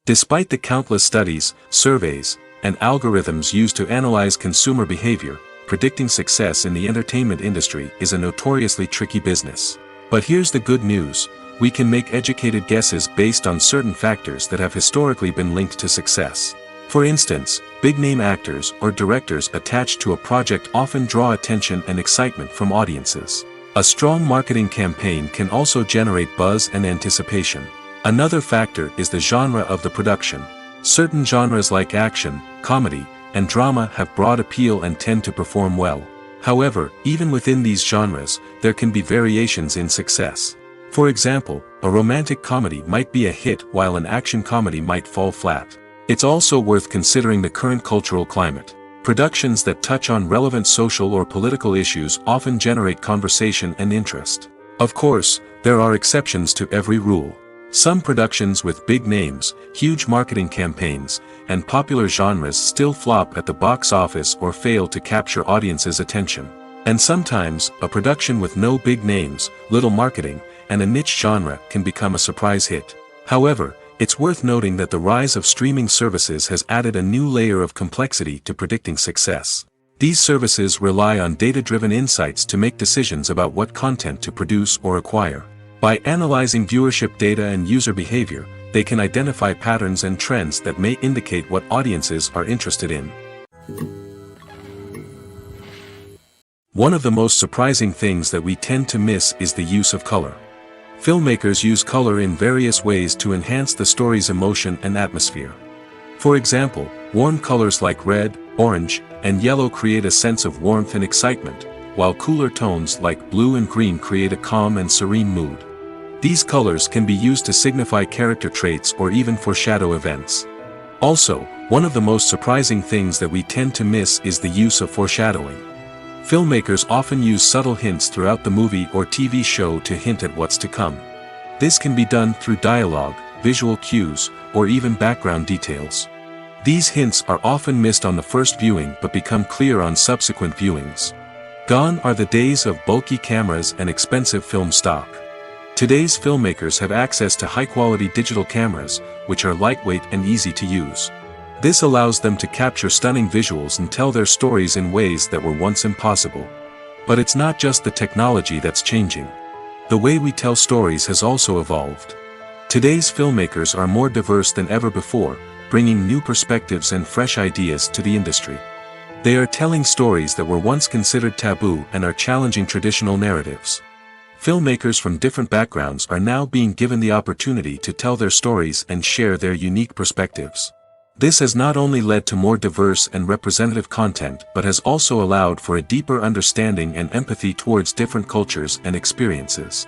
Speaker 1: Despite the countless studies, surveys, and algorithms used to analyze consumer behavior, predicting success in the entertainment industry is a notoriously tricky business. But here's the good news: we can make educated guesses based on certain factors that have historically been linked to success. For instance, big-name actors or directors attached to a project often draw attention and excitement from audiences. A strong marketing campaign can also generate buzz and anticipation. Another factor is the genre of the production. Certain genres like action, comedy, and drama have broad appeal and tend to perform well. However, even within these genres, there can be variations in success. For example, a romantic comedy might be a hit while an action comedy might fall flat. It's also worth considering the current cultural climate. Productions that touch on relevant social or political issues often generate conversation and interest. Of course, there are exceptions to every rule. Some productions with big names, huge marketing campaigns, and popular genres still flop at the box office or fail to capture audiences' attention. And sometimes, a production with no big names, little marketing, and a niche genre can become a surprise hit. However, it's worth noting that the rise of streaming services has added a new layer of complexity to predicting success. These services rely on data-driven insights to make decisions about what content to produce or acquire. By analyzing viewership data and user behavior, they can identify patterns and trends that may indicate what audiences are interested in. One of the most surprising things that we tend to miss is the use of color. Filmmakers use color in various ways to enhance the story's emotion and atmosphere. For example, warm colors like red, orange, and yellow create a sense of warmth and excitement, while cooler tones like blue and green create a calm and serene mood. These colors can be used to signify character traits or even foreshadow events. Also, one of the most surprising things that we tend to miss is the use of foreshadowing. Filmmakers often use subtle hints throughout the movie or TV show to hint at what's to come. This can be done through dialogue, visual cues, or even background details. These hints are often missed on the first viewing but become clear on subsequent viewings. Gone are the days of bulky cameras and expensive film stock. Today's filmmakers have access to high-quality digital cameras, which are lightweight and easy to use. This allows them to capture stunning visuals and tell their stories in ways that were once impossible. But it's not just the technology that's changing. The way we tell stories has also evolved. Today's filmmakers are more diverse than ever before, bringing new perspectives and fresh ideas to the industry. They are telling stories that were once considered taboo and are challenging traditional narratives. Filmmakers from different backgrounds are now being given the opportunity to tell their stories and share their unique perspectives. This has not only led to more diverse and representative content but has also allowed for a deeper understanding and empathy towards different cultures and experiences.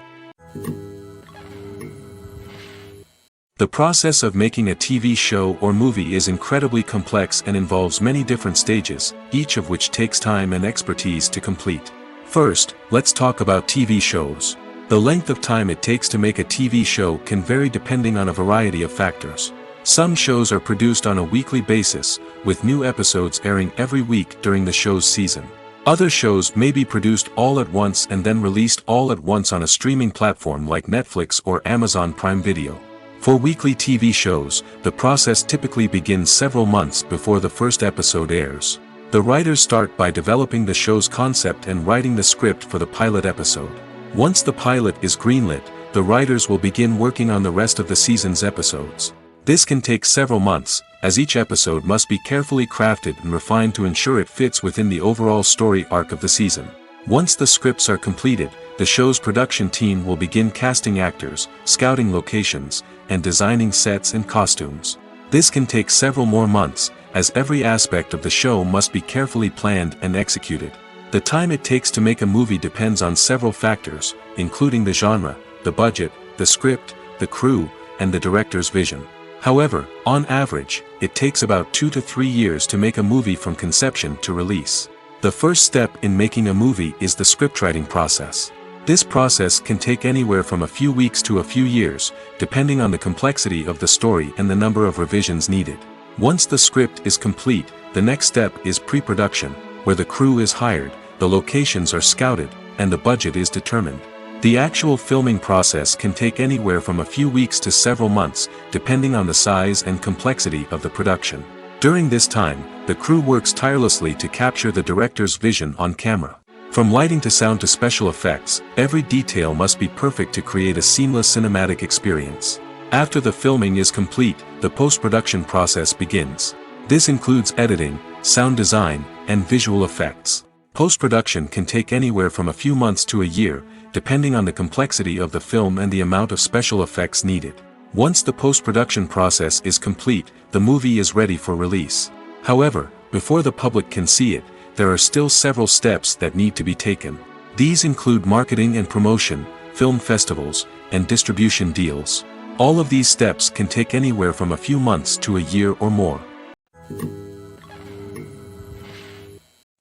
Speaker 1: The process of making a TV show or movie is incredibly complex and involves many different stages, each of which takes time and expertise to complete. First, let's talk about TV shows. The length of time it takes to make a TV show can vary depending on a variety of factors. Some shows are produced on a weekly basis, with new episodes airing every week during the show's season. Other shows may be produced all at once and then released all at once on a streaming platform like Netflix or Amazon Prime Video. For weekly TV shows, the process typically begins several months before the first episode airs. The writers start by developing the show's concept and writing the script for the pilot episode. Once the pilot is greenlit, the writers will begin working on the rest of the season's episodes. This can take several months, as each episode must be carefully crafted and refined to ensure it fits within the overall story arc of the season. Once the scripts are completed, the show's production team will begin casting actors, scouting locations, and designing sets and costumes. This can take several more months, as every aspect of the show must be carefully planned and executed. The time it takes to make a movie depends on several factors, including the genre, the budget, the script, the crew, and the director's vision. However, on average, it takes about 2 to 3 years to make a movie from conception to release. The first step in making a movie is the scriptwriting process. This process can take anywhere from a few weeks to a few years, depending on the complexity of the story and the number of revisions needed. Once the script is complete, the next step is pre-production, where the crew is hired, the locations are scouted, and the budget is determined. The actual filming process can take anywhere from a few weeks to several months, depending on the size and complexity of the production. During this time, the crew works tirelessly to capture the director's vision on camera. From lighting to sound to special effects, every detail must be perfect to create a seamless cinematic experience. After the filming is complete, the post-production process begins. This includes editing, sound design, and visual effects. Post-production can take anywhere from a few months to a year, depending on the complexity of the film and the amount of special effects needed. Once the post-production process is complete, the movie is ready for release. However, before the public can see it, there are still several steps that need to be taken. These include marketing and promotion, film festivals, and distribution deals. All of these steps can take anywhere from a few months to a year or more.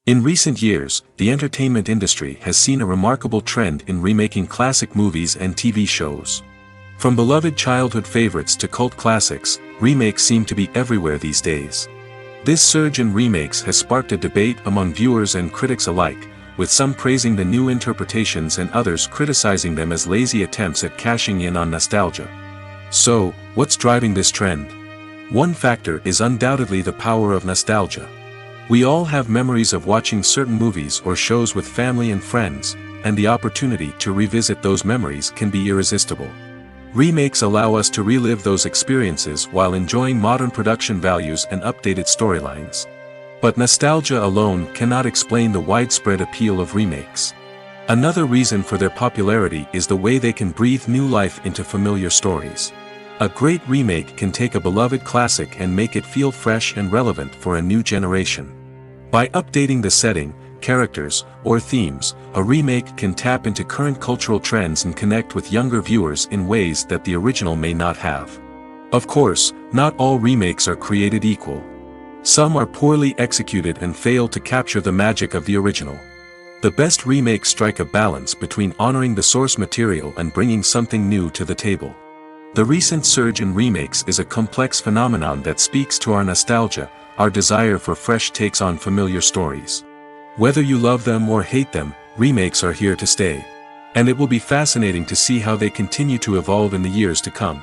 Speaker 1: In recent years, the entertainment industry has seen a remarkable trend in remaking classic movies and TV shows. From beloved childhood favorites to cult classics, remakes seem to be everywhere these days. This surge in remakes has sparked a debate among viewers and critics alike, with some praising the new interpretations and others criticizing them as lazy attempts at cashing in on nostalgia. So, what's driving this trend? One factor is undoubtedly the power of nostalgia. We all have memories of watching certain movies or shows with family and friends, and the opportunity to revisit those memories can be irresistible. Remakes allow us to relive those experiences while enjoying modern production values and updated storylines. But nostalgia alone cannot explain the widespread appeal of remakes. Another reason for their popularity is the way they can breathe new life into familiar stories. A great remake can take a beloved classic and make it feel fresh and relevant for a new generation. By updating the setting, characters, or themes, a remake can tap into current cultural trends and connect with younger viewers in ways that the original may not have. Of course, not all remakes are created equal. Some are poorly executed and fail to capture the magic of the original. The best remakes strike a balance between honoring the source material and bringing something new to the table. The recent surge in remakes is a complex phenomenon that speaks to our nostalgia, our desire for fresh takes on familiar stories. Whether you love them or hate them, remakes are here to stay. And it will be fascinating to see how they continue to evolve in the years to come.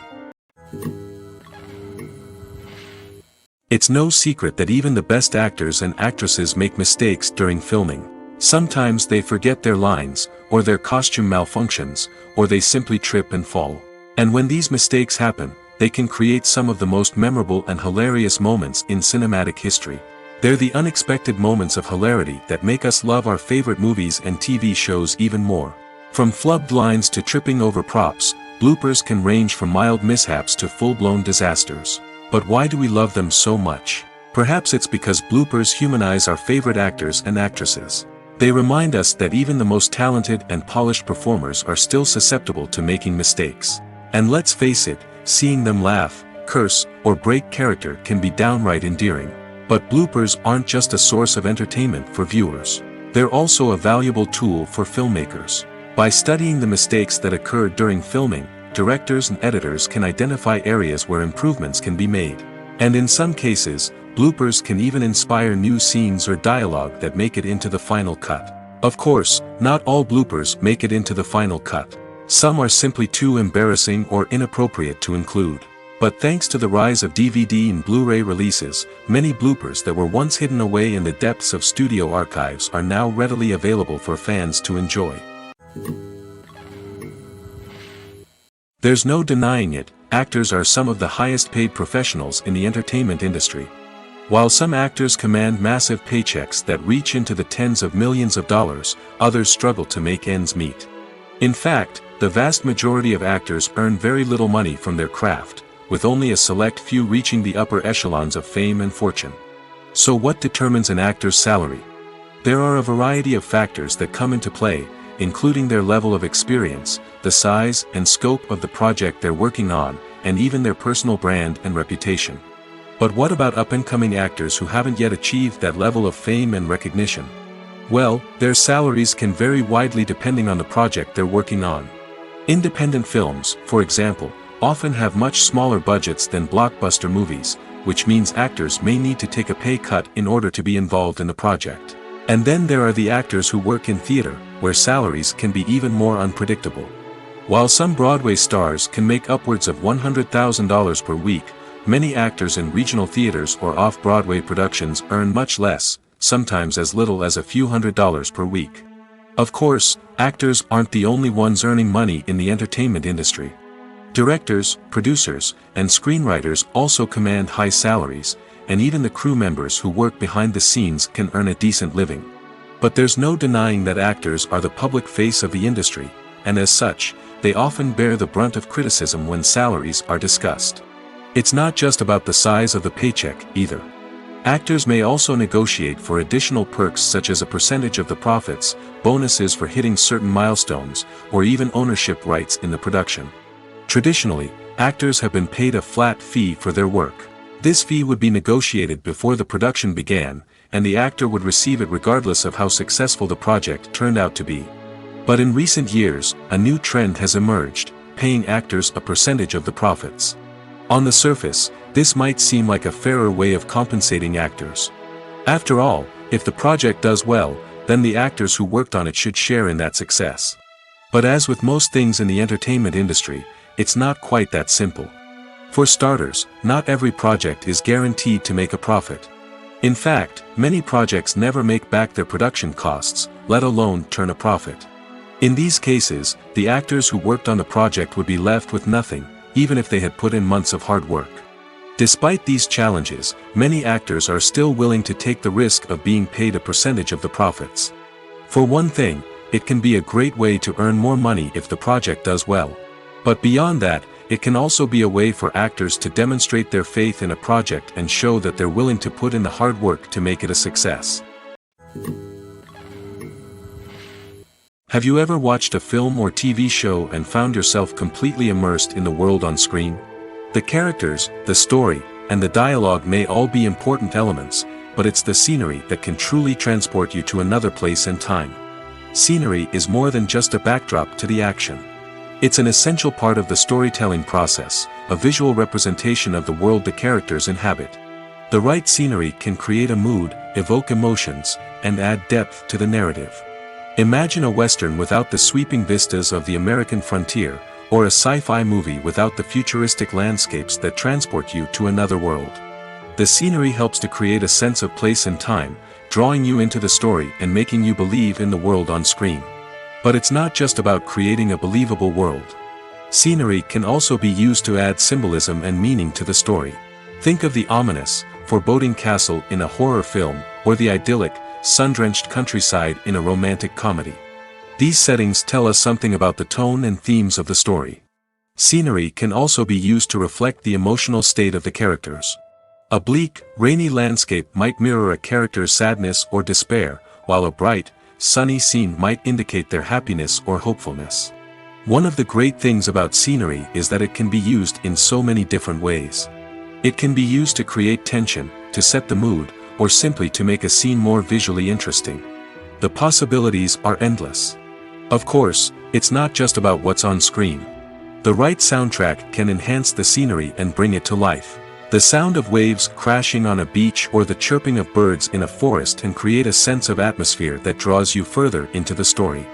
Speaker 1: It's no secret that even the best actors and actresses make mistakes during filming. Sometimes they forget their lines, or their costume malfunctions, or they simply trip and fall. And when these mistakes happen, they can create some of the most memorable and hilarious moments in cinematic history. They're the unexpected moments of hilarity that make us love our favorite movies and TV shows even more. From flubbed lines to tripping over props, bloopers can range from mild mishaps to full-blown disasters. But why do we love them so much? Perhaps it's because bloopers humanize our favorite actors and actresses. They remind us that even the most talented and polished performers are still susceptible to making mistakes. And let's face it, seeing them laugh, curse, or break character can be downright endearing. But bloopers aren't just a source of entertainment for viewers. They're also a valuable tool for filmmakers. By studying the mistakes that occurred during filming, directors and editors can identify areas where improvements can be made. And in some cases, bloopers can even inspire new scenes or dialogue that make it into the final cut. Of course, not all bloopers make it into the final cut. Some are simply too embarrassing or inappropriate to include. But thanks to the rise of DVD and Blu-ray releases, many bloopers that were once hidden away in the depths of studio archives are now readily available for fans to enjoy. There's no denying it, actors are some of the highest paid professionals in the entertainment industry. While some actors command massive paychecks that reach into the tens of millions of dollars, others struggle to make ends meet. In fact, the vast majority of actors earn very little money from their craft, with only a select few reaching the upper echelons of fame and fortune. So what determines an actor's salary? There are a variety of factors that come into play, including their level of experience, the size and scope of the project they're working on, and even their personal brand and reputation. But what about up-and-coming actors who haven't yet achieved that level of fame and recognition? Well, their salaries can vary widely depending on the project they're working on. Independent films, for example, often have much smaller budgets than blockbuster movies, which means actors may need to take a pay cut in order to be involved in the project. And then there are the actors who work in theater, where salaries can be even more unpredictable. While some Broadway stars can make upwards of $100,000 per week, many actors in regional theaters or off-Broadway productions earn much less, sometimes as little as a few $100s per week. Of course, actors aren't the only ones earning money in the entertainment industry. Directors, producers, and screenwriters also command high salaries, and even the crew members who work behind the scenes can earn a decent living. But there's no denying that actors are the public face of the industry, and as such, they often bear the brunt of criticism when salaries are discussed. It's not just about the size of the paycheck, either. Actors may also negotiate for additional perks such as a percentage of the profits, bonuses for hitting certain milestones, or even ownership rights in the production. Traditionally, actors have been paid a flat fee for their work. This fee would be negotiated before the production began, and the actor would receive it regardless of how successful the project turned out to be. But in recent years, a new trend has emerged, paying actors a percentage of the profits. On the surface, this might seem like a fairer way of compensating actors. After all, if the project does well, then the actors who worked on it should share in that success. But as with most things in the entertainment industry, it's not quite that simple. For starters, not every project is guaranteed to make a profit. In fact, many projects never make back their production costs, let alone turn a profit. In these cases, the actors who worked on the project would be left with nothing, even if they had put in months of hard work. Despite these challenges, many actors are still willing to take the risk of being paid a percentage of the profits. For one thing, it can be a great way to earn more money if the project does well. But beyond that, it can also be a way for actors to demonstrate their faith in a project and show that they're willing to put in the hard work to make it a success. Have you ever watched a film or TV show and found yourself completely immersed in the world on screen? The characters, the story, and the dialogue may all be important elements, but it's the scenery that can truly transport you to another place and time. Scenery is more than just a backdrop to the action. It's an essential part of the storytelling process, a visual representation of the world the characters inhabit. The right scenery can create a mood, evoke emotions, and add depth to the narrative. Imagine a Western without the sweeping vistas of the American frontier, or a sci-fi movie without the futuristic landscapes that transport you to another world. The scenery helps to create a sense of place and time, drawing you into the story and making you believe in the world on screen. But it's not just about creating a believable world. Scenery can also be used to add symbolism and meaning to the story. Think of the ominous, foreboding castle in a horror film, or the idyllic, sun-drenched countryside in a romantic comedy. These settings tell us something about the tone and themes of the story. Scenery can also be used to reflect the emotional state of the characters. A bleak, rainy landscape might mirror a character's sadness or despair, while a bright, sunny scene might indicate their happiness or hopefulness. One of the great things about scenery is that it can be used in so many different ways. It can be used to create tension, to set the mood, or simply to make a scene more visually interesting. The possibilities are endless. Of course, it's not just about what's on screen. The right soundtrack can enhance the scenery and bring it to life. The sound of waves crashing on a beach or the chirping of birds in a forest can create a sense of atmosphere that draws you further into the story.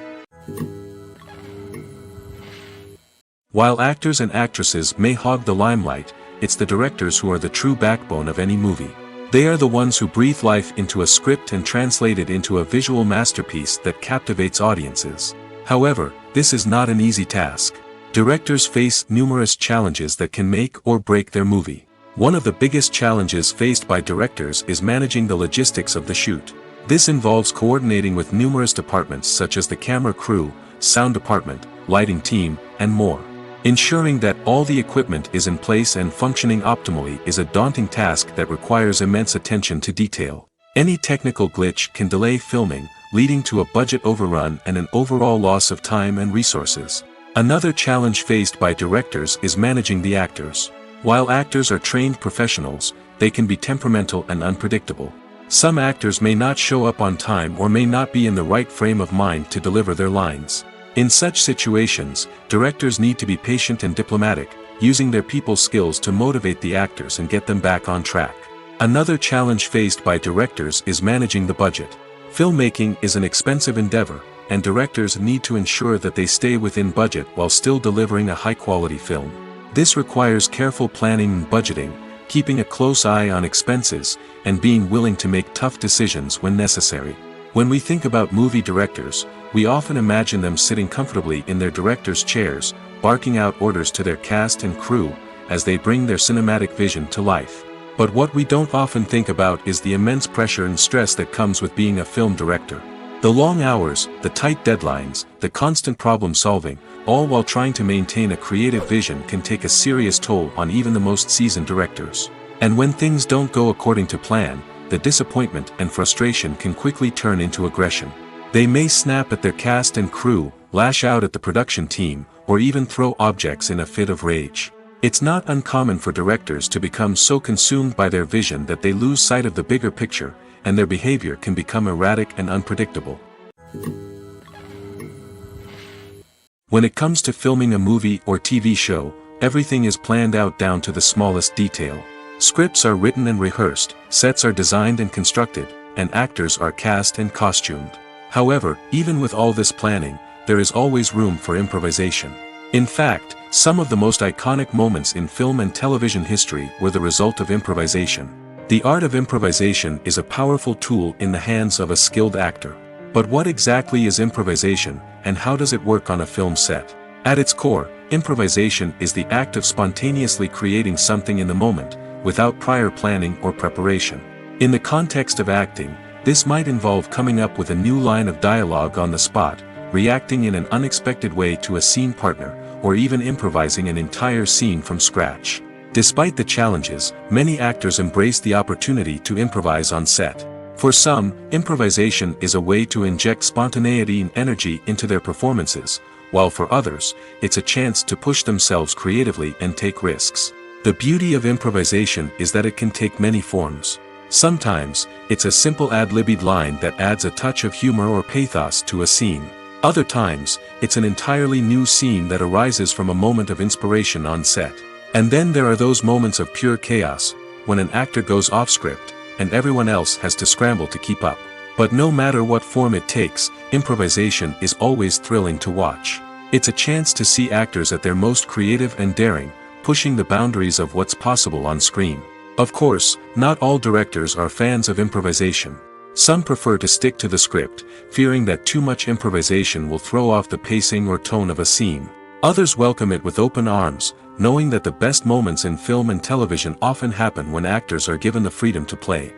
Speaker 1: While actors and actresses may hog the limelight, it's the directors who are the true backbone of any movie. They are the ones who breathe life into a script and translate it into a visual masterpiece that captivates audiences. However, this is not an easy task. Directors face numerous challenges that can make or break their movie. One of the biggest challenges faced by directors is managing the logistics of the shoot. This involves coordinating with numerous departments such as the camera crew, sound department, lighting team, and more. Ensuring that all the equipment is in place and functioning optimally is a daunting task that requires immense attention to detail. Any technical glitch can delay filming, leading to a budget overrun and an overall loss of time and resources. Another challenge faced by directors is managing the actors. While actors are trained professionals, they can be temperamental and unpredictable. Some actors may not show up on time or may not be in the right frame of mind to deliver their lines. In such situations, directors need to be patient and diplomatic, using their people skills to motivate the actors and get them back on track. Another challenge faced by directors is managing the budget. Filmmaking is an expensive endeavor, and directors need to ensure that they stay within budget while still delivering a high-quality film. This requires careful planning and budgeting, keeping a close eye on expenses, and being willing to make tough decisions when necessary. When we think about movie directors, we often imagine them sitting comfortably in their director's chairs, barking out orders to their cast and crew, as they bring their cinematic vision to life. But what we don't often think about is the immense pressure and stress that comes with being a film director. The long hours, the tight deadlines, the constant problem solving, all while trying to maintain a creative vision can take a serious toll on even the most seasoned directors. And when things don't go according to plan, the disappointment and frustration can quickly turn into aggression. They may snap at their cast and crew, lash out at the production team, or even throw objects in a fit of rage. It's not uncommon for directors to become so consumed by their vision that they lose sight of the bigger picture, and their behavior can become erratic and unpredictable. When it comes to filming a movie or TV show, everything is planned out down to the smallest detail. Scripts are written and rehearsed, sets are designed and constructed, and actors are cast and costumed. However, even with all this planning, there is always room for improvisation. In fact, some of the most iconic moments in film and television history were the result of improvisation. The art of improvisation is a powerful tool in the hands of a skilled actor. But what exactly is improvisation, and how does it work on a film set? At its core, improvisation is the act of spontaneously creating something in the moment, without prior planning or preparation. In the context of acting, this might involve coming up with a new line of dialogue on the spot, reacting in an unexpected way to a scene partner, or even improvising an entire scene from scratch. Despite the challenges, many actors embrace the opportunity to improvise on set. For some, improvisation is a way to inject spontaneity and energy into their performances, while for others, it's a chance to push themselves creatively and take risks. The beauty of improvisation is that it can take many forms. Sometimes, it's a simple ad-libbed line that adds a touch of humor or pathos to a scene. Other times, it's an entirely new scene that arises from a moment of inspiration on set. And then there are those moments of pure chaos, when an actor goes off script, and everyone else has to scramble to keep up. But no matter what form it takes, improvisation is always thrilling to watch. It's a chance to see actors at their most creative and daring, pushing the boundaries of what's possible on screen. Of course, not all directors are fans of improvisation. Some prefer to stick to the script, fearing that too much improvisation will throw off the pacing or tone of a scene. Others welcome it with open arms, knowing that the best moments in film and television often happen when actors are given the freedom to play.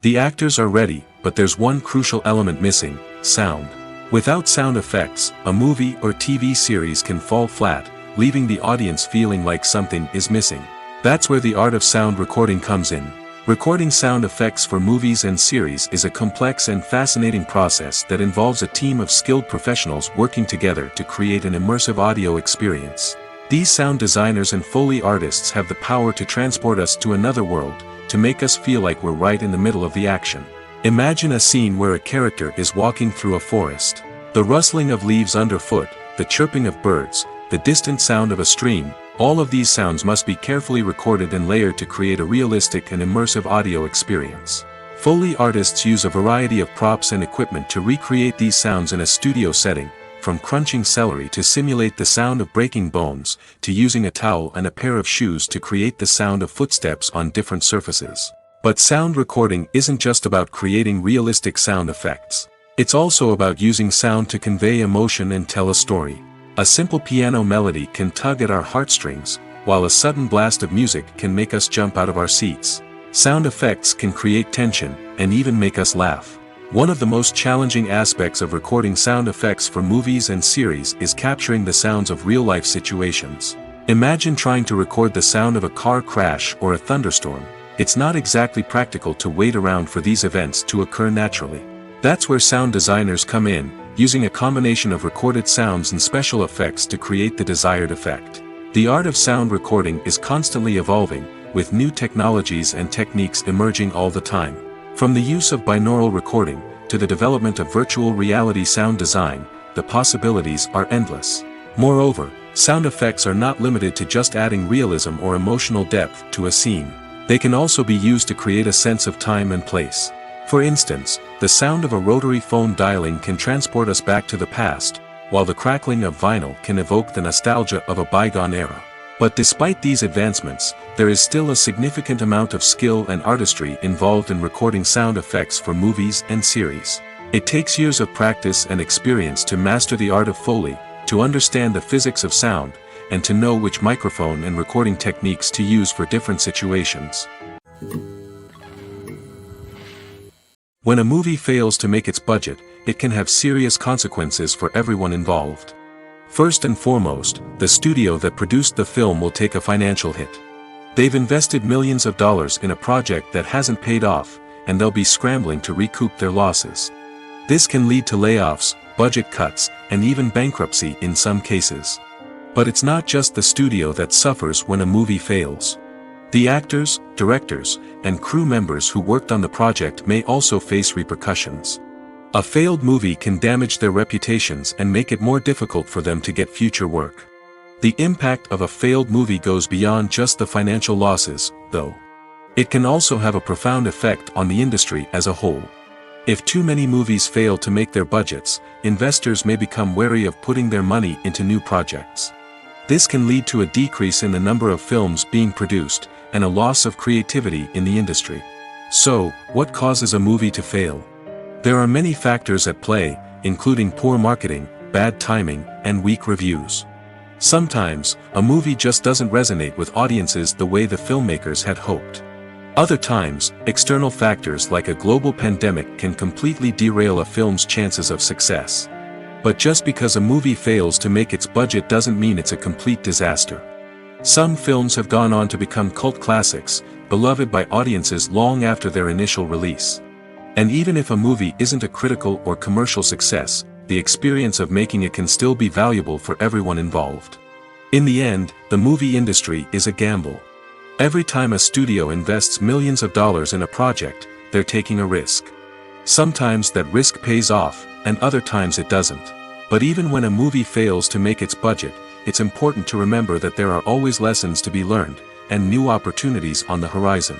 Speaker 1: The actors are ready, but there's one crucial element missing: sound. Without sound effects, a movie or TV series can fall flat, leaving the audience feeling like something is missing. That's where the art of sound recording comes in. Recording sound effects for movies and series is a complex and fascinating process that involves a team of skilled professionals working together to create an immersive audio experience. These sound designers and Foley artists have the power to transport us to another world, to make us feel like we're right in the middle of the action. Imagine a scene where a character is walking through a forest. The rustling of leaves underfoot, the chirping of birds, the distant sound of a stream, all of these sounds must be carefully recorded and layered to create a realistic and immersive audio experience. Foley artists use a variety of props and equipment to recreate these sounds in a studio setting, from crunching celery to simulate the sound of breaking bones, to using a towel and a pair of shoes to create the sound of footsteps on different surfaces. But sound recording isn't just about creating realistic sound effects. It's also about using sound to convey emotion and tell a story. A simple piano melody can tug at our heartstrings, while a sudden blast of music can make us jump out of our seats. Sound effects can create tension, and even make us laugh. One of the most challenging aspects of recording sound effects for movies and series is capturing the sounds of real-life situations. Imagine trying to record the sound of a car crash or a thunderstorm. It's not exactly practical to wait around for these events to occur naturally. That's where sound designers come in, using a combination of recorded sounds and special effects to create the desired effect. The art of sound recording is constantly evolving, with new technologies and techniques emerging all the time. From the use of binaural recording, to the development of virtual reality sound design, the possibilities are endless. Moreover, sound effects are not limited to just adding realism or emotional depth to a scene. They can also be used to create a sense of time and place. For instance, the sound of a rotary phone dialing can transport us back to the past, while the crackling of vinyl can evoke the nostalgia of a bygone era. But despite these advancements, there is still a significant amount of skill and artistry involved in recording sound effects for movies and series. It takes years of practice and experience to master the art of Foley, to understand the physics of sound, and to know which microphone and recording techniques to use for different situations. When a movie fails to make its budget, it can have serious consequences for everyone involved. First and foremost, the studio that produced the film will take a financial hit. They've invested millions of dollars in a project that hasn't paid off, and they'll be scrambling to recoup their losses. This can lead to layoffs, budget cuts, and even bankruptcy in some cases. But it's not just the studio that suffers when a movie fails. The actors, directors, and crew members who worked on the project may also face repercussions. A failed movie can damage their reputations and make it more difficult for them to get future work. The impact of a failed movie goes beyond just the financial losses, though. It can also have a profound effect on the industry as a whole. If too many movies fail to make their budgets, investors may become wary of putting their money into new projects. This can lead to a decrease in the number of films being produced, and a loss of creativity in the industry. So, what causes a movie to fail? There are many factors at play, including poor marketing, bad timing, and weak reviews. Sometimes, a movie just doesn't resonate with audiences the way the filmmakers had hoped. Other times, external factors like a global pandemic can completely derail a film's chances of success. But just because a movie fails to make its budget doesn't mean it's a complete disaster. Some films have gone on to become cult classics, beloved by audiences long after their initial release. And even if a movie isn't a critical or commercial success, the experience of making it can still be valuable for everyone involved. In the end, the movie industry is a gamble. Every time a studio invests millions of dollars in a project, they're taking a risk. Sometimes that risk pays off, and other times it doesn't. But even when a movie fails to make its budget, it's important to remember that there are always lessons to be learned, and new opportunities on the horizon.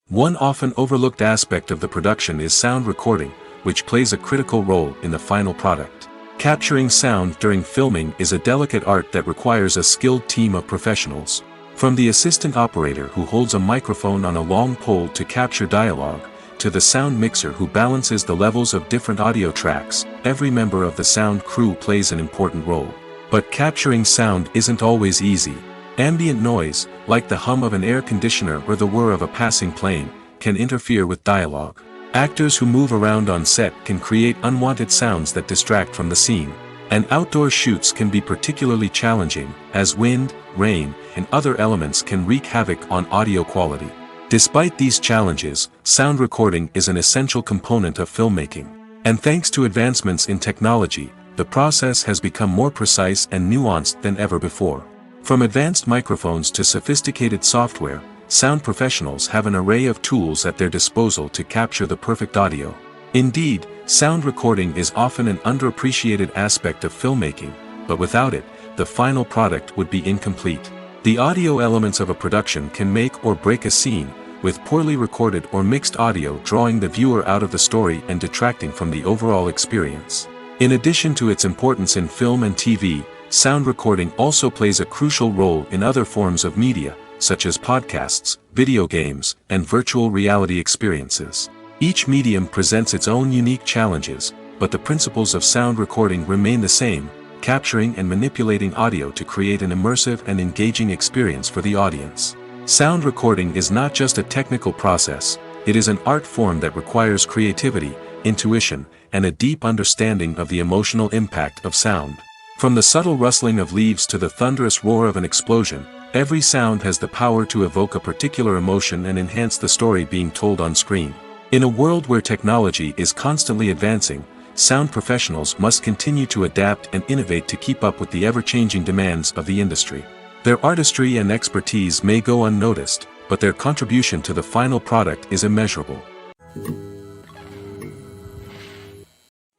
Speaker 1: One often overlooked aspect of the production is sound recording, which plays a critical role in the final product. Capturing sound during filming is a delicate art that requires a skilled team of professionals. From the assistant operator who holds a microphone on a long pole to capture dialogue, to the sound mixer who balances the levels of different audio tracks, every member of the sound crew plays an important role. But capturing sound isn't always easy. Ambient noise, like the hum of an air conditioner or the whir of a passing plane, can interfere with dialogue. Actors who move around on set can create unwanted sounds that distract from the scene. And outdoor shoots can be particularly challenging, as wind, rain, and other elements can wreak havoc on audio quality. Despite these challenges, sound recording is an essential component of filmmaking. And thanks to advancements in technology, the process has become more precise and nuanced than ever before. From advanced microphones to sophisticated software, sound professionals have an array of tools at their disposal to capture the perfect audio. Indeed, sound recording is often an underappreciated aspect of filmmaking, but without it, the final product would be incomplete. The audio elements of a production can make or break a scene, with poorly recorded or mixed audio drawing the viewer out of the story and detracting from the overall experience. In addition to its importance in film and TV, sound recording also plays a crucial role in other forms of media, such as podcasts, video games, and virtual reality experiences. Each medium presents its own unique challenges, but the principles of sound recording remain the same, capturing and manipulating audio to create an immersive and engaging experience for the audience. Sound recording is not just a technical process, it is an art form that requires creativity, intuition, and a deep understanding of the emotional impact of sound. From the subtle rustling of leaves to the thunderous roar of an explosion, every sound has the power to evoke a particular emotion and enhance the story being told on screen. In a world where technology is constantly advancing, sound professionals must continue to adapt and innovate to keep up with the ever-changing demands of the industry. Their artistry and expertise may go unnoticed, but their contribution to the final product is immeasurable.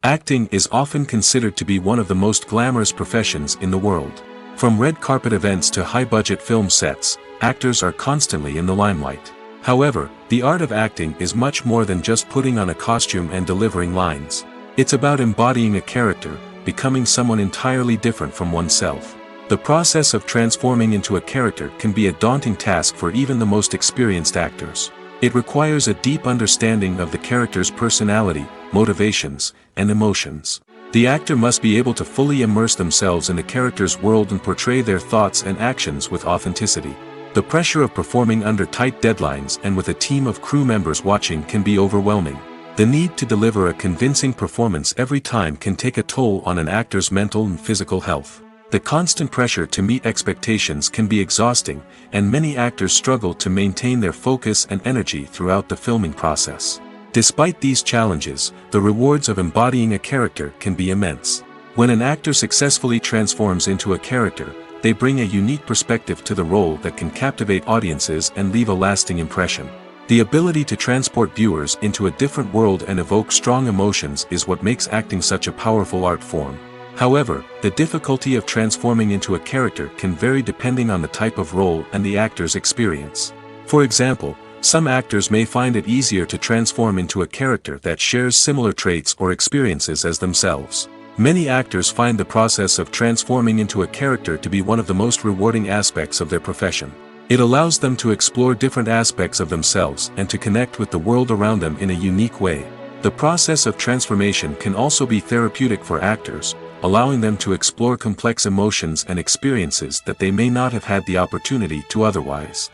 Speaker 1: Acting is often considered to be one of the most glamorous professions in the world. From red carpet events to high-budget film sets, actors are constantly in the limelight. However, the art of acting is much more than just putting on a costume and delivering lines. It's about embodying a character, becoming someone entirely different from oneself. The process of transforming into a character can be a daunting task for even the most experienced actors. It requires a deep understanding of the character's personality, motivations, and emotions. The actor must be able to fully immerse themselves in the character's world and portray their thoughts and actions with authenticity. The pressure of performing under tight deadlines and with a team of crew members watching can be overwhelming. The need to deliver a convincing performance every time can take a toll on an actor's mental and physical health. The constant pressure to meet expectations can be exhausting, and many actors struggle to maintain their focus and energy throughout the filming process. Despite these challenges, the rewards of embodying a character can be immense. When an actor successfully transforms into a character, they bring a unique perspective to the role that can captivate audiences and leave a lasting impression. The ability to transport viewers into a different world and evoke strong emotions is what makes acting such a powerful art form. However, the difficulty of transforming into a character can vary depending on the type of role and the actor's experience. For example, some actors may find it easier to transform into a character that shares similar traits or experiences as themselves. Many actors find the process of transforming into a character to be one of the most rewarding aspects of their profession. It allows them to explore different aspects of themselves and to connect with the world around them in a unique way. The process of transformation can also be therapeutic for actors, allowing them to explore complex emotions and experiences that they may not have had the opportunity to otherwise.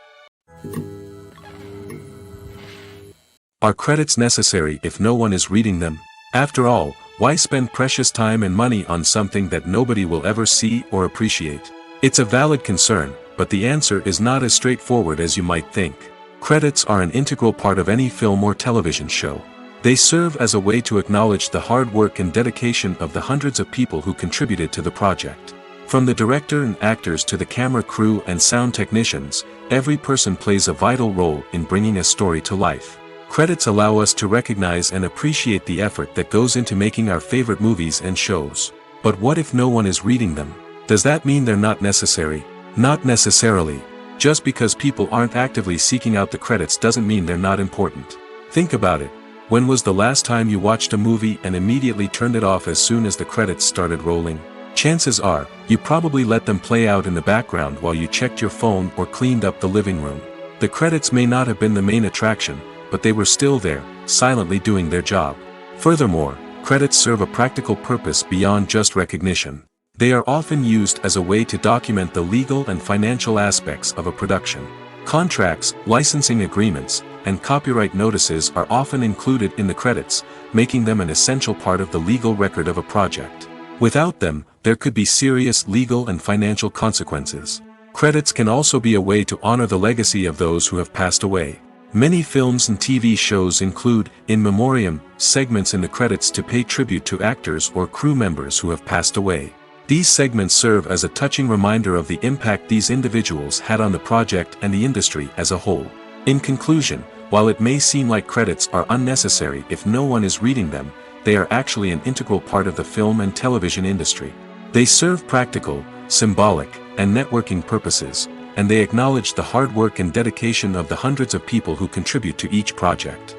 Speaker 1: Are credits necessary if no one is reading them? After all, why spend precious time and money on something that nobody will ever see or appreciate? It's a valid concern, but the answer is not as straightforward as you might think. Credits are an integral part of any film or television show. They serve as a way to acknowledge the hard work and dedication of the hundreds of people who contributed to the project. From the director and actors to the camera crew and sound technicians, every person plays a vital role in bringing a story to life. Credits allow us to recognize and appreciate the effort that goes into making our favorite movies and shows. But what if no one is reading them? Does that mean they're not necessary? Not necessarily. Just because people aren't actively seeking out the credits doesn't mean they're not important. Think about it. When was the last time you watched a movie and immediately turned it off as soon as the credits started rolling? Chances are, you probably let them play out in the background while you checked your phone or cleaned up the living room. The credits may not have been the main attraction, but they were still there, silently doing their job. Furthermore, credits serve a practical purpose beyond just recognition. They are often used as a way to document the legal and financial aspects of a production. Contracts, licensing agreements, and copyright notices are often included in the credits, making them an essential part of the legal record of a project. Without them, there could be serious legal and financial consequences. Credits can also be a way to honor the legacy of those who have passed away. Many films and TV shows include, in memoriam, segments in the credits to pay tribute to actors or crew members who have passed away. These segments serve as a touching reminder of the impact these individuals had on the project and the industry as a whole. In conclusion, while it may seem like credits are unnecessary if no one is reading them, they are actually an integral part of the film and television industry. They serve practical, symbolic, and networking purposes, and they acknowledge the hard work and dedication of the hundreds of people who contribute to each project.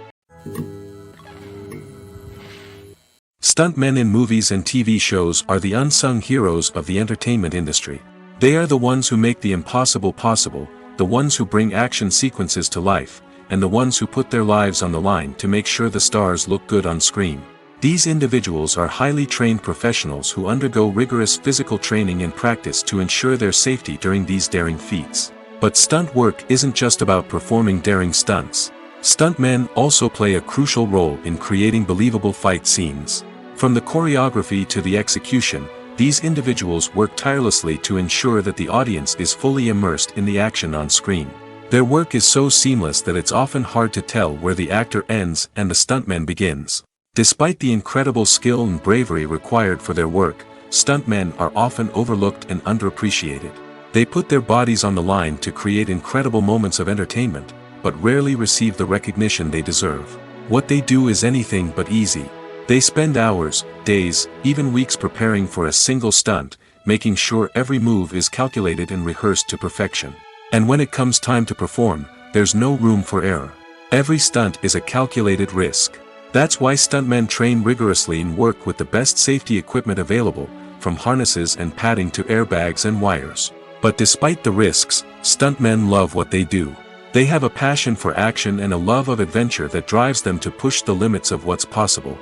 Speaker 1: Stuntmen in movies and TV shows are the unsung heroes of the entertainment industry. They are the ones who make the impossible possible, the ones who bring action sequences to life, and the ones who put their lives on the line to make sure the stars look good on screen. These individuals are highly trained professionals who undergo rigorous physical training and practice to ensure their safety during these daring feats. But stunt work isn't just about performing daring stunts. Stuntmen also play a crucial role in creating believable fight scenes. From the choreography to the execution, these individuals work tirelessly to ensure that the audience is fully immersed in the action on screen. Their work is so seamless that it's often hard to tell where the actor ends and the stuntman begins. Despite the incredible skill and bravery required for their work, stuntmen are often overlooked and underappreciated. They put their bodies on the line to create incredible moments of entertainment, but rarely receive the recognition they deserve. What they do is anything but easy. They spend hours, days, even weeks preparing for a single stunt, making sure every move is calculated and rehearsed to perfection. And when it comes time to perform, there's no room for error. Every stunt is a calculated risk. That's why stuntmen train rigorously and work with the best safety equipment available, from harnesses and padding to airbags and wires. But despite the risks, stuntmen love what they do. They have a passion for action and a love of adventure that drives them to push the limits of what's possible.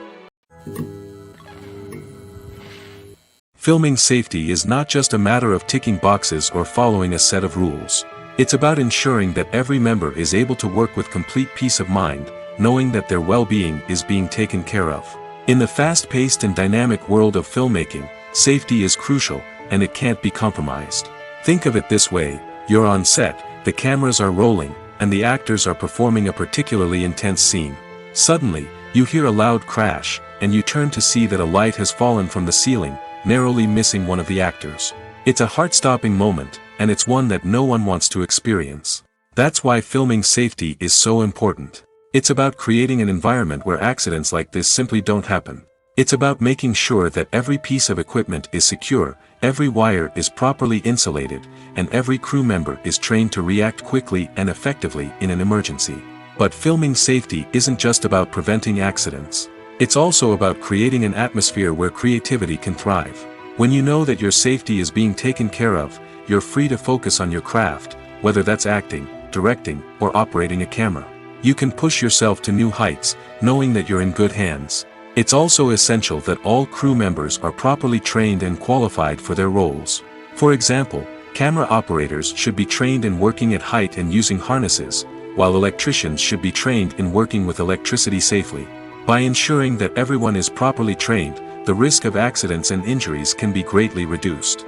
Speaker 1: Filming safety is not just a matter of ticking boxes or following a set of rules. It's about ensuring that every member is able to work with complete peace of mind, knowing that their well-being is being taken care of. In the fast-paced and dynamic world of filmmaking, safety is crucial, and it can't be compromised. Think of it this way: you're on set, the cameras are rolling, and the actors are performing a particularly intense scene. Suddenly, you hear a loud crash, and you turn to see that a light has fallen from the ceiling, narrowly missing one of the actors. It's a heart-stopping moment, and it's one that no one wants to experience. That's why filming safety is so important. It's about creating an environment where accidents like this simply don't happen. It's about making sure that every piece of equipment is secure, every wire is properly insulated, and every crew member is trained to react quickly and effectively in an emergency. But filming safety isn't just about preventing accidents. It's also about creating an atmosphere where creativity can thrive. When you know that your safety is being taken care of, you're free to focus on your craft, whether that's acting, directing, or operating a camera. You can push yourself to new heights, knowing that you're in good hands. It's also essential that all crew members are properly trained and qualified for their roles. For example, camera operators should be trained in working at height and using harnesses, while electricians should be trained in working with electricity safely. By ensuring that everyone is properly trained, the risk of accidents and injuries can be greatly reduced.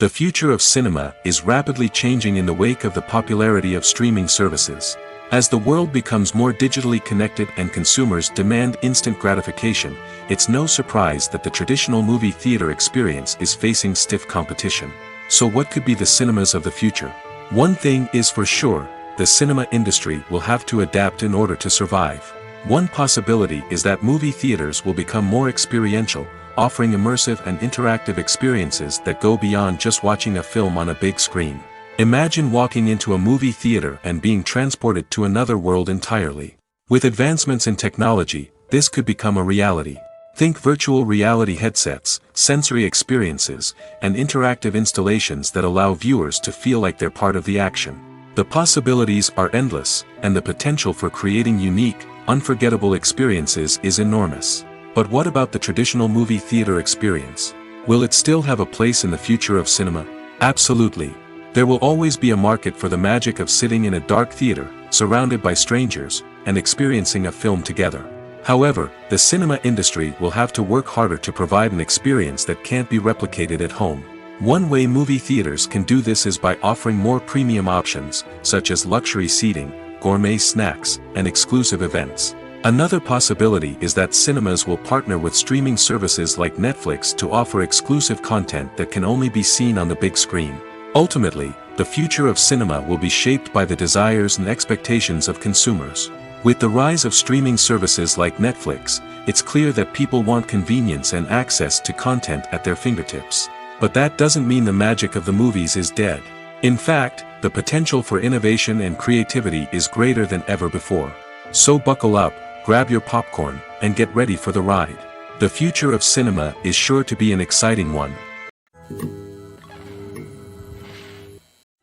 Speaker 1: The future of cinema is rapidly changing in the wake of the popularity of streaming services. As the world becomes more digitally connected and consumers demand instant gratification, it's no surprise that the traditional movie theater experience is facing stiff competition. So what could be the cinemas of the future? One thing is for sure: the cinema industry will have to adapt in order to survive. One possibility is that movie theaters will become more experiential, offering immersive and interactive experiences that go beyond just watching a film on a big screen. Imagine walking into a movie theater and being transported to another world entirely. With advancements in technology, this could become a reality. Think virtual reality headsets, sensory experiences, and interactive installations that allow viewers to feel like they're part of the action. The possibilities are endless, and the potential for creating unique, unforgettable experiences is enormous. But what about the traditional movie theater experience? Will it still have a place in the future of cinema? Absolutely. There will always be a market for the magic of sitting in a dark theater, surrounded by strangers, and experiencing a film together. However, the cinema industry will have to work harder to provide an experience that can't be replicated at home. One way movie theaters can do this is by offering more premium options, such as luxury seating, gourmet snacks, and exclusive events. Another possibility is that cinemas will partner with streaming services like Netflix to offer exclusive content that can only be seen on the big screen. Ultimately, the future of cinema will be shaped by the desires and expectations of consumers. With the rise of streaming services like Netflix, it's clear that people want convenience and access to content at their fingertips. But that doesn't mean the magic of the movies is dead. In fact, the potential for innovation and creativity is greater than ever before. So buckle up, grab your popcorn, and get ready for the ride. The future of cinema is sure to be an exciting one.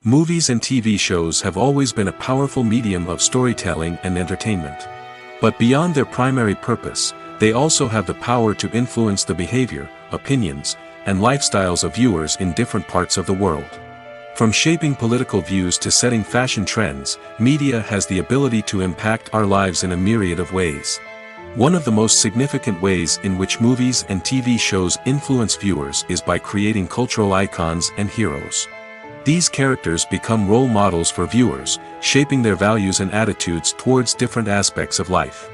Speaker 1: Movies and TV shows have always been a powerful medium of storytelling and entertainment. But beyond their primary purpose, they also have the power to influence the behavior, opinions, and lifestyles of viewers in different parts of the world. From shaping political views to setting fashion trends, media has the ability to impact our lives in a myriad of ways. One of the most significant ways in which movies and TV shows influence viewers is by creating cultural icons and heroes. These characters become role models for viewers, shaping their values and attitudes towards different aspects of life.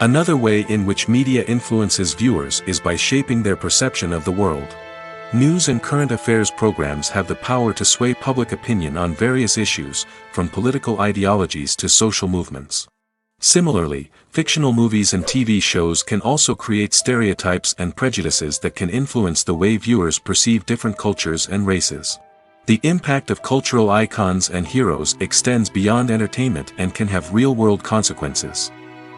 Speaker 1: Another way in which media influences viewers is by shaping their perception of the world. News and current affairs programs have the power to sway public opinion on various issues, from political ideologies to social movements. Similarly, fictional movies and TV shows can also create stereotypes and prejudices that can influence the way viewers perceive different cultures and races. The impact of cultural icons and heroes extends beyond entertainment and can have real-world consequences.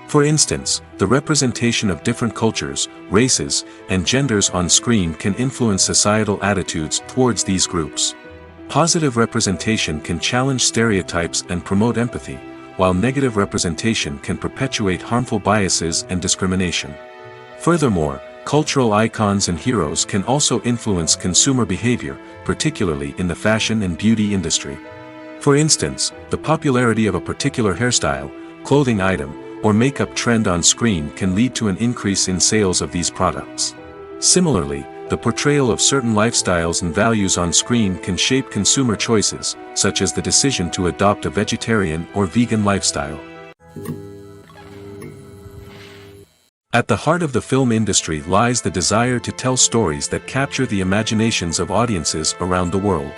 Speaker 1: For instance, the representation of different cultures, races, and genders on screen can influence societal attitudes towards these groups. Positive representation can challenge stereotypes and promote empathy, while negative representation can perpetuate harmful biases and discrimination. Furthermore, cultural icons and heroes can also influence consumer behavior, particularly in the fashion and beauty industry. For instance, the popularity of a particular hairstyle, clothing item, or makeup trend on screen can lead to an increase in sales of these products. Similarly, the portrayal of certain lifestyles and values on screen can shape consumer choices, such as the decision to adopt a vegetarian or vegan lifestyle. At the heart of the film industry lies the desire to tell stories that capture the imaginations of audiences around the world.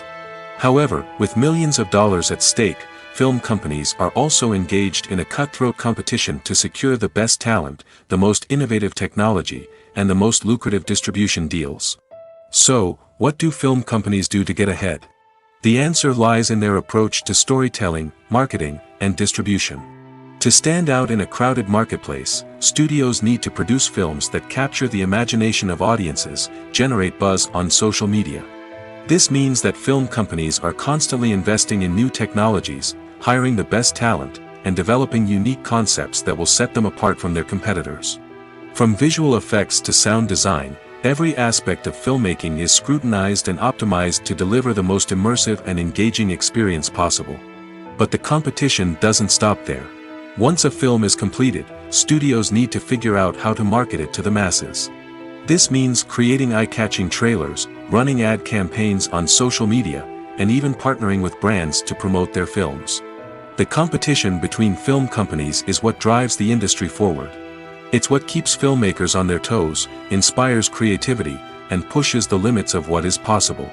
Speaker 1: However, with millions of dollars at stake, film companies are also engaged in a cutthroat competition to secure the best talent, the most innovative technology, and the most lucrative distribution deals. So, what do film companies do to get ahead? The answer lies in their approach to storytelling, marketing, and distribution. To stand out in a crowded marketplace, studios need to produce films that capture the imagination of audiences, generate buzz on social media. This means that film companies are constantly investing in new technologies, hiring the best talent, and developing unique concepts that will set them apart from their competitors. From visual effects to sound design, every aspect of filmmaking is scrutinized and optimized to deliver the most immersive and engaging experience possible. But the competition doesn't stop there. Once a film is completed, studios need to figure out how to market it to the masses. This means creating eye-catching trailers, running ad campaigns on social media, and even partnering with brands to promote their films. The competition between film companies is what drives the industry forward. It's what keeps filmmakers on their toes, inspires creativity, and pushes the limits of what is possible.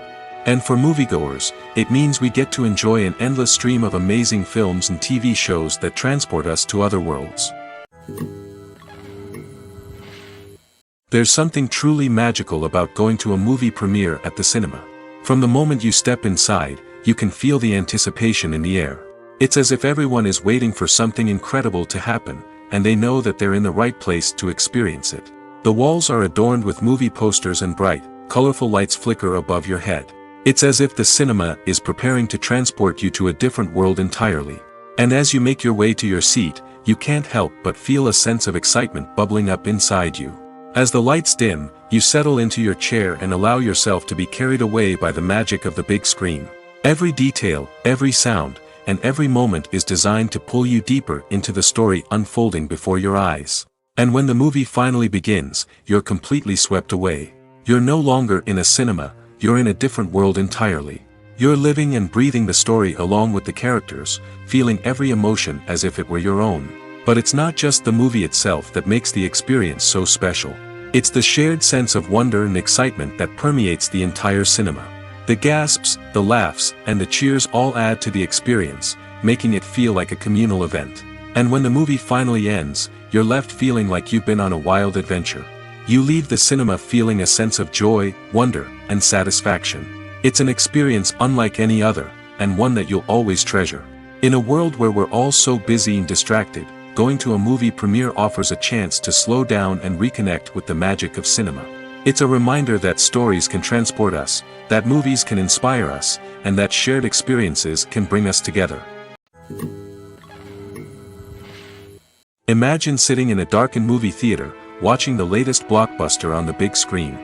Speaker 1: And for moviegoers, it means we get to enjoy an endless stream of amazing films and TV shows that transport us to other worlds. There's something truly magical about going to a movie premiere at the cinema. From the moment you step inside, you can feel the anticipation in the air. It's as if everyone is waiting for something incredible to happen, and they know that they're in the right place to experience it. The walls are adorned with movie posters and bright, colorful lights flicker above your head. It's as if the cinema is preparing to transport you to a different world entirely. And as you make your way to your seat, you can't help but feel a sense of excitement bubbling up inside you. As the lights dim, you settle into your chair and allow yourself to be carried away by the magic of the big screen. Every detail, every sound, and every moment is designed to pull you deeper into the story unfolding before your eyes. And when the movie finally begins, you're completely swept away. You're no longer in a cinema, you're in a different world entirely. You're living and breathing the story along with the characters, feeling every emotion as if it were your own. But it's not just the movie itself that makes the experience so special. It's the shared sense of wonder and excitement that permeates the entire cinema. The gasps, the laughs, and the cheers all add to the experience, making it feel like a communal event. And when the movie finally ends, you're left feeling like you've been on a wild adventure. You leave the cinema feeling a sense of joy, wonder, and satisfaction. It's an experience unlike any other, and one that you'll always treasure. In a world where we're all so busy and distracted, going to a movie premiere offers a chance to slow down and reconnect with the magic of cinema. It's a reminder that stories can transport us, that movies can inspire us, and that shared experiences can bring us together. Imagine sitting in a darkened movie theater, watching the latest blockbuster on the big screen.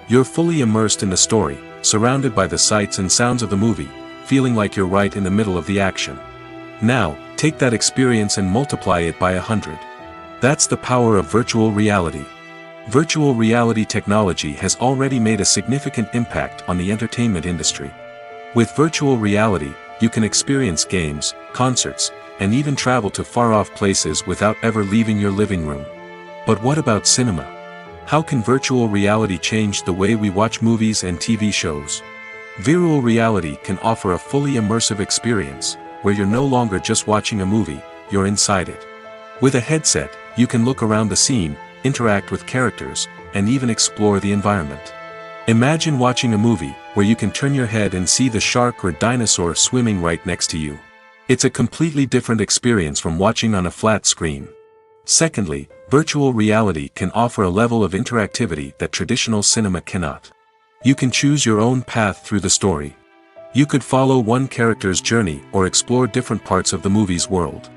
Speaker 1: You're fully immersed in the story, surrounded by the sights and sounds of the movie, feeling like you're right in the middle of the action. Now, take that experience and multiply it by 100. That's the power of virtual reality. Virtual reality technology has already made a significant impact on the entertainment industry. With virtual reality, you can experience games, concerts, and even travel to far-off places without ever leaving your living room. But what about cinema? How can virtual reality change the way we watch movies and TV shows? Virtual reality can offer a fully immersive experience, where you're no longer just watching a movie, you're inside it. With a headset, you can look around the scene, interact with characters, and even explore the environment. Imagine watching a movie where you can turn your head and see the shark or dinosaur swimming right next to you. It's a completely different experience from watching on a flat screen. Secondly, virtual reality can offer a level of interactivity that traditional cinema cannot. You can choose your own path through the story. You could follow one character's journey or explore different parts of the movie's world.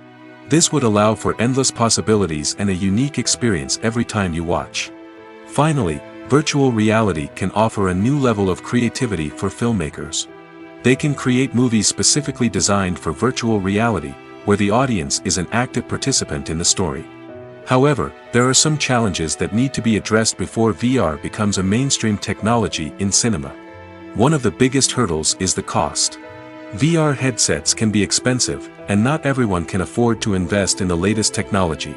Speaker 1: This would allow for endless possibilities and a unique experience every time you watch. Finally, virtual reality can offer a new level of creativity for filmmakers. They can create movies specifically designed for virtual reality, where the audience is an active participant in the story. However, there are some challenges that need to be addressed before VR becomes a mainstream technology in cinema. One of the biggest hurdles is the cost. VR headsets can be expensive, and not everyone can afford to invest in the latest technology.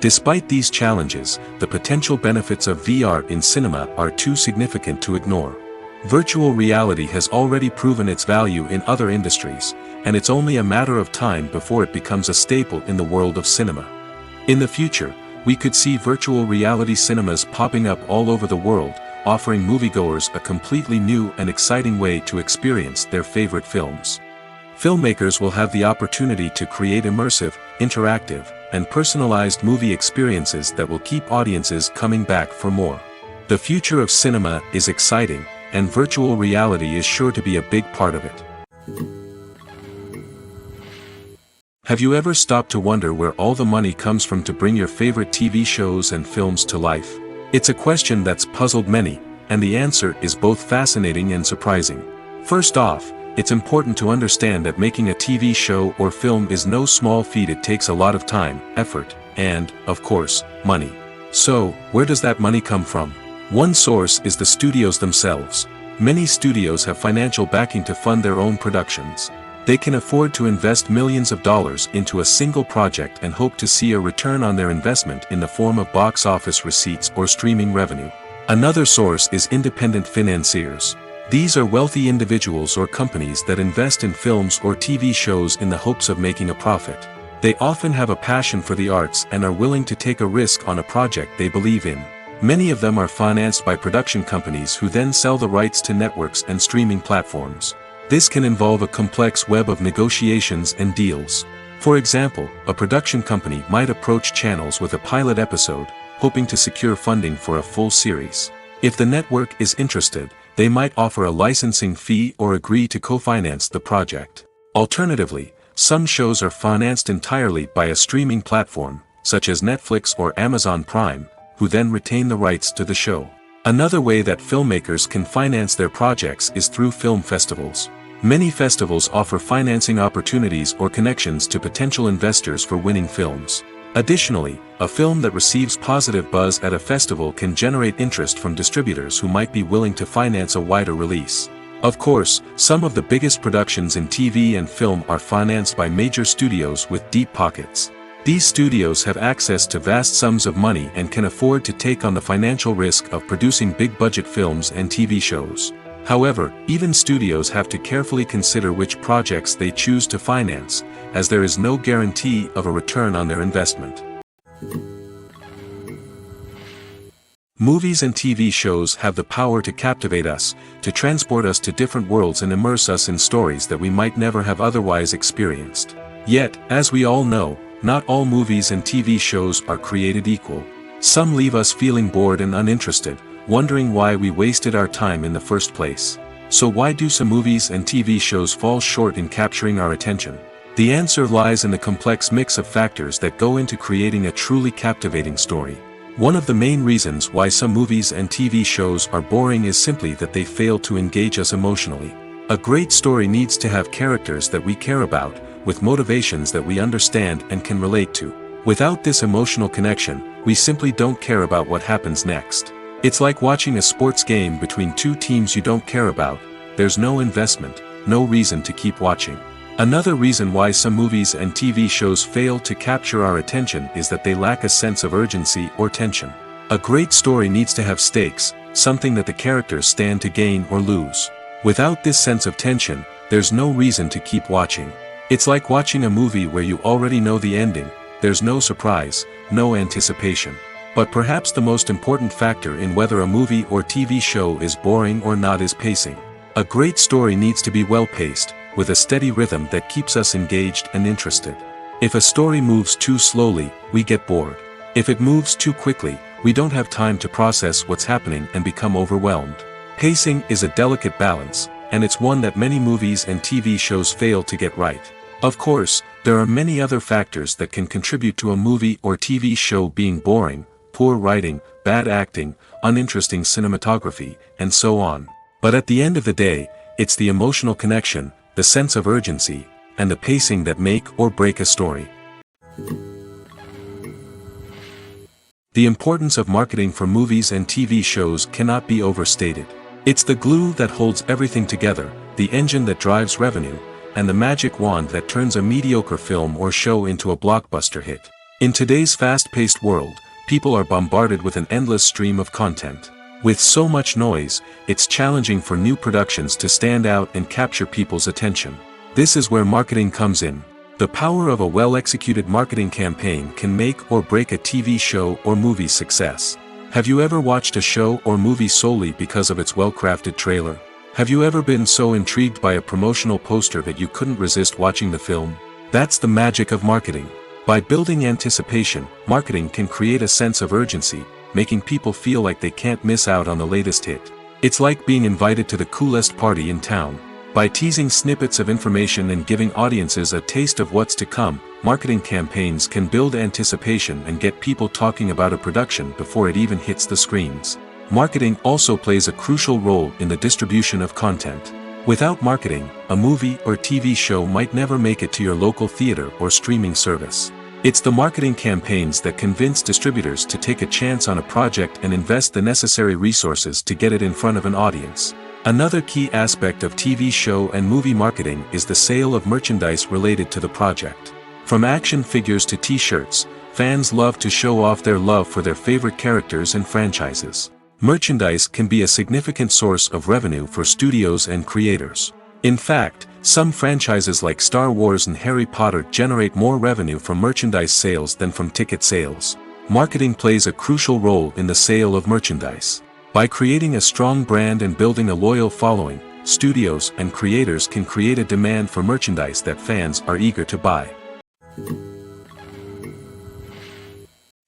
Speaker 1: Despite these challenges, the potential benefits of VR in cinema are too significant to ignore. Virtual reality has already proven its value in other industries, and it's only a matter of time before it becomes a staple in the world of cinema. In the future, we could see virtual reality cinemas popping up all over the world, offering moviegoers a completely new and exciting way to experience their favorite films. Filmmakers will have the opportunity to create immersive, interactive, and personalized movie experiences that will keep audiences coming back for more. The future of cinema is exciting, and virtual reality is sure to be a big part of it. Have you ever stopped to wonder where all the money comes from to bring your favorite TV shows and films to life? It's a question that's puzzled many, and the answer is both fascinating and surprising. First off, it's important to understand that making a TV show or film is no small feat. It takes a lot of time, effort, and, of course, money. So, where does that money come from? One source is the studios themselves. Many studios have financial backing to fund their own productions. They can afford to invest millions of dollars into a single project and hope to see a return on their investment in the form of box office receipts or streaming revenue. Another source is independent financiers. These are wealthy individuals or companies that invest in films or TV shows in the hopes of making a profit. They often have a passion for the arts and are willing to take a risk on a project they believe in. Many of them are financed by production companies who then sell the rights to networks and streaming platforms. This can involve a complex web of negotiations and deals. For example, a production company might approach channels with a pilot episode, hoping to secure funding for a full series. If the network is interested, they might offer a licensing fee or agree to co-finance the project. Alternatively, some shows are financed entirely by a streaming platform, such as Netflix or Amazon Prime, who then retain the rights to the show. Another way that filmmakers can finance their projects is through film festivals. Many festivals offer financing opportunities or connections to potential investors for winning films. Additionally, a film that receives positive buzz at a festival can generate interest from distributors who might be willing to finance a wider release. Of course, some of the biggest productions in TV and film are financed by major studios with deep pockets. These studios have access to vast sums of money and can afford to take on the financial risk of producing big-budget films and TV shows. However, even studios have to carefully consider which projects they choose to finance, as there is no guarantee of a return on their investment. Movies and TV shows have the power to captivate us, to transport us to different worlds and immerse us in stories that we might never have otherwise experienced. Yet, as we all know, not all movies and TV shows are created equal. Some leave us feeling bored and uninterested, wondering why we wasted our time in the first place. So why do some movies and TV shows fall short in capturing our attention? The answer lies in the complex mix of factors that go into creating a truly captivating story. One of the main reasons why some movies and TV shows are boring is simply that they fail to engage us emotionally. A great story needs to have characters that we care about, with motivations that we understand and can relate to. Without this emotional connection, we simply don't care about what happens next. It's like watching a sports game between two teams you don't care about. There's no investment, no reason to keep watching. Another reason why some movies and TV shows fail to capture our attention is that they lack a sense of urgency or tension. A great story needs to have stakes, something that the characters stand to gain or lose. Without this sense of tension, there's no reason to keep watching. It's like watching a movie where you already know the ending. There's no surprise, no anticipation. But perhaps the most important factor in whether a movie or TV show is boring or not is pacing. A great story needs to be well-paced, with a steady rhythm that keeps us engaged and interested. If a story moves too slowly, we get bored. If it moves too quickly, we don't have time to process what's happening and become overwhelmed. Pacing is a delicate balance, and it's one that many movies and TV shows fail to get right. Of course, there are many other factors that can contribute to a movie or TV show being boring: poor writing, bad acting, uninteresting cinematography, and so on. But at the end of the day, it's the emotional connection, the sense of urgency, and the pacing that make or break a story. The importance of marketing for movies and TV shows cannot be overstated. It's the glue that holds everything together, the engine that drives revenue, and the magic wand that turns a mediocre film or show into a blockbuster hit. In today's fast-paced world, people are bombarded with an endless stream of content. With so much noise, it's challenging for new productions to stand out and capture people's attention. This is where marketing comes in. The power of a well-executed marketing campaign can make or break a TV show or movie's success. Have you ever watched a show or movie solely because of its well-crafted trailer? Have you ever been so intrigued by a promotional poster that you couldn't resist watching the film? That's the magic of marketing. By building anticipation, marketing can create a sense of urgency, making people feel like they can't miss out on the latest hit. It's like being invited to the coolest party in town. By teasing snippets of information and giving audiences a taste of what's to come, marketing campaigns can build anticipation and get people talking about a production before it even hits the screens. Marketing also plays a crucial role in the distribution of content. Without marketing, a movie or TV show might never make it to your local theater or streaming service. It's the marketing campaigns that convince distributors to take a chance on a project and invest the necessary resources to get it in front of an audience. Another key aspect of TV show and movie marketing is the sale of merchandise related to the project. From action figures to t-shirts, fans love to show off their love for their favorite characters and franchises. Merchandise can be a significant source of revenue for studios and creators. In fact, some franchises like Star Wars and Harry Potter generate more revenue from merchandise sales than from ticket sales. Marketing plays a crucial role in the sale of merchandise. By creating a strong brand and building a loyal following, studios and creators can create a demand for merchandise that fans are eager to buy.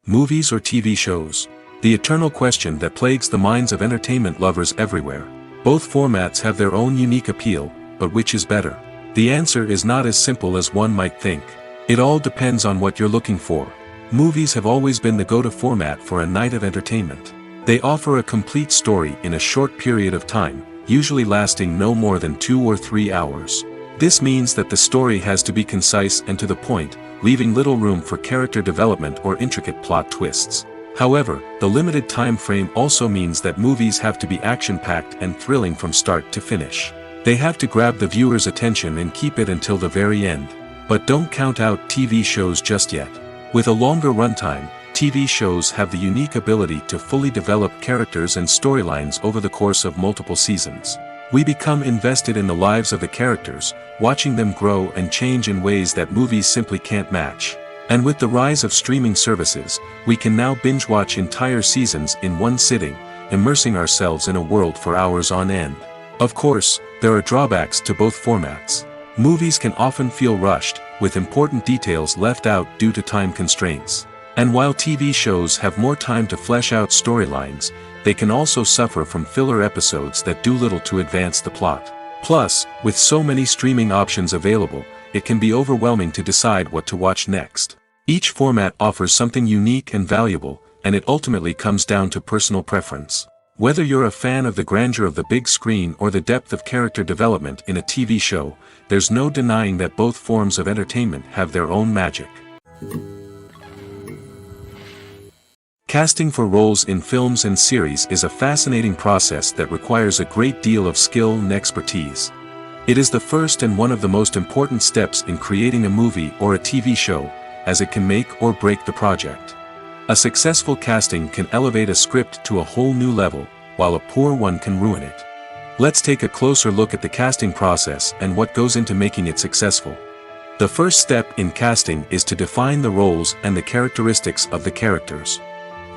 Speaker 1: Movies or TV shows? The eternal question that plagues the minds of entertainment lovers everywhere. Both formats have their own unique appeal, but which is better? The answer is not as simple as one might think. It all depends on what you're looking for. Movies have always been the go-to format for a night of entertainment. They offer a complete story in a short period of time, usually lasting no more than 2 or 3 hours. This means that the story has to be concise and to the point, leaving little room for character development or intricate plot twists. However, the limited time frame also means that movies have to be action-packed and thrilling from start to finish. They have to grab the viewer's attention and keep it until the very end. But don't count out TV shows just yet. With a longer runtime, TV shows have the unique ability to fully develop characters and storylines over the course of multiple seasons. We become invested in the lives of the characters, watching them grow and change in ways that movies simply can't match. And with the rise of streaming services, we can now binge-watch entire seasons in one sitting, immersing ourselves in a world for hours on end. Of course, there are drawbacks to both formats. Movies can often feel rushed, with important details left out due to time constraints. And while TV shows have more time to flesh out storylines, they can also suffer from filler episodes that do little to advance the plot. Plus, with so many streaming options available, it can be overwhelming to decide what to watch next. Each format offers something unique and valuable, and it ultimately comes down to personal preference. Whether you're a fan of the grandeur of the big screen or the depth of character development in a TV show, there's no denying that both forms of entertainment have their own magic. Casting for roles in films and series is a fascinating process that requires a great deal of skill and expertise. It is the first and one of the most important steps in creating a movie or a TV show, as it can make or break the project. A successful casting can elevate a script to a whole new level, while a poor one can ruin it. Let's take a closer look at the casting process and what goes into making it successful. The first step in casting is to define the roles and the characteristics of the characters.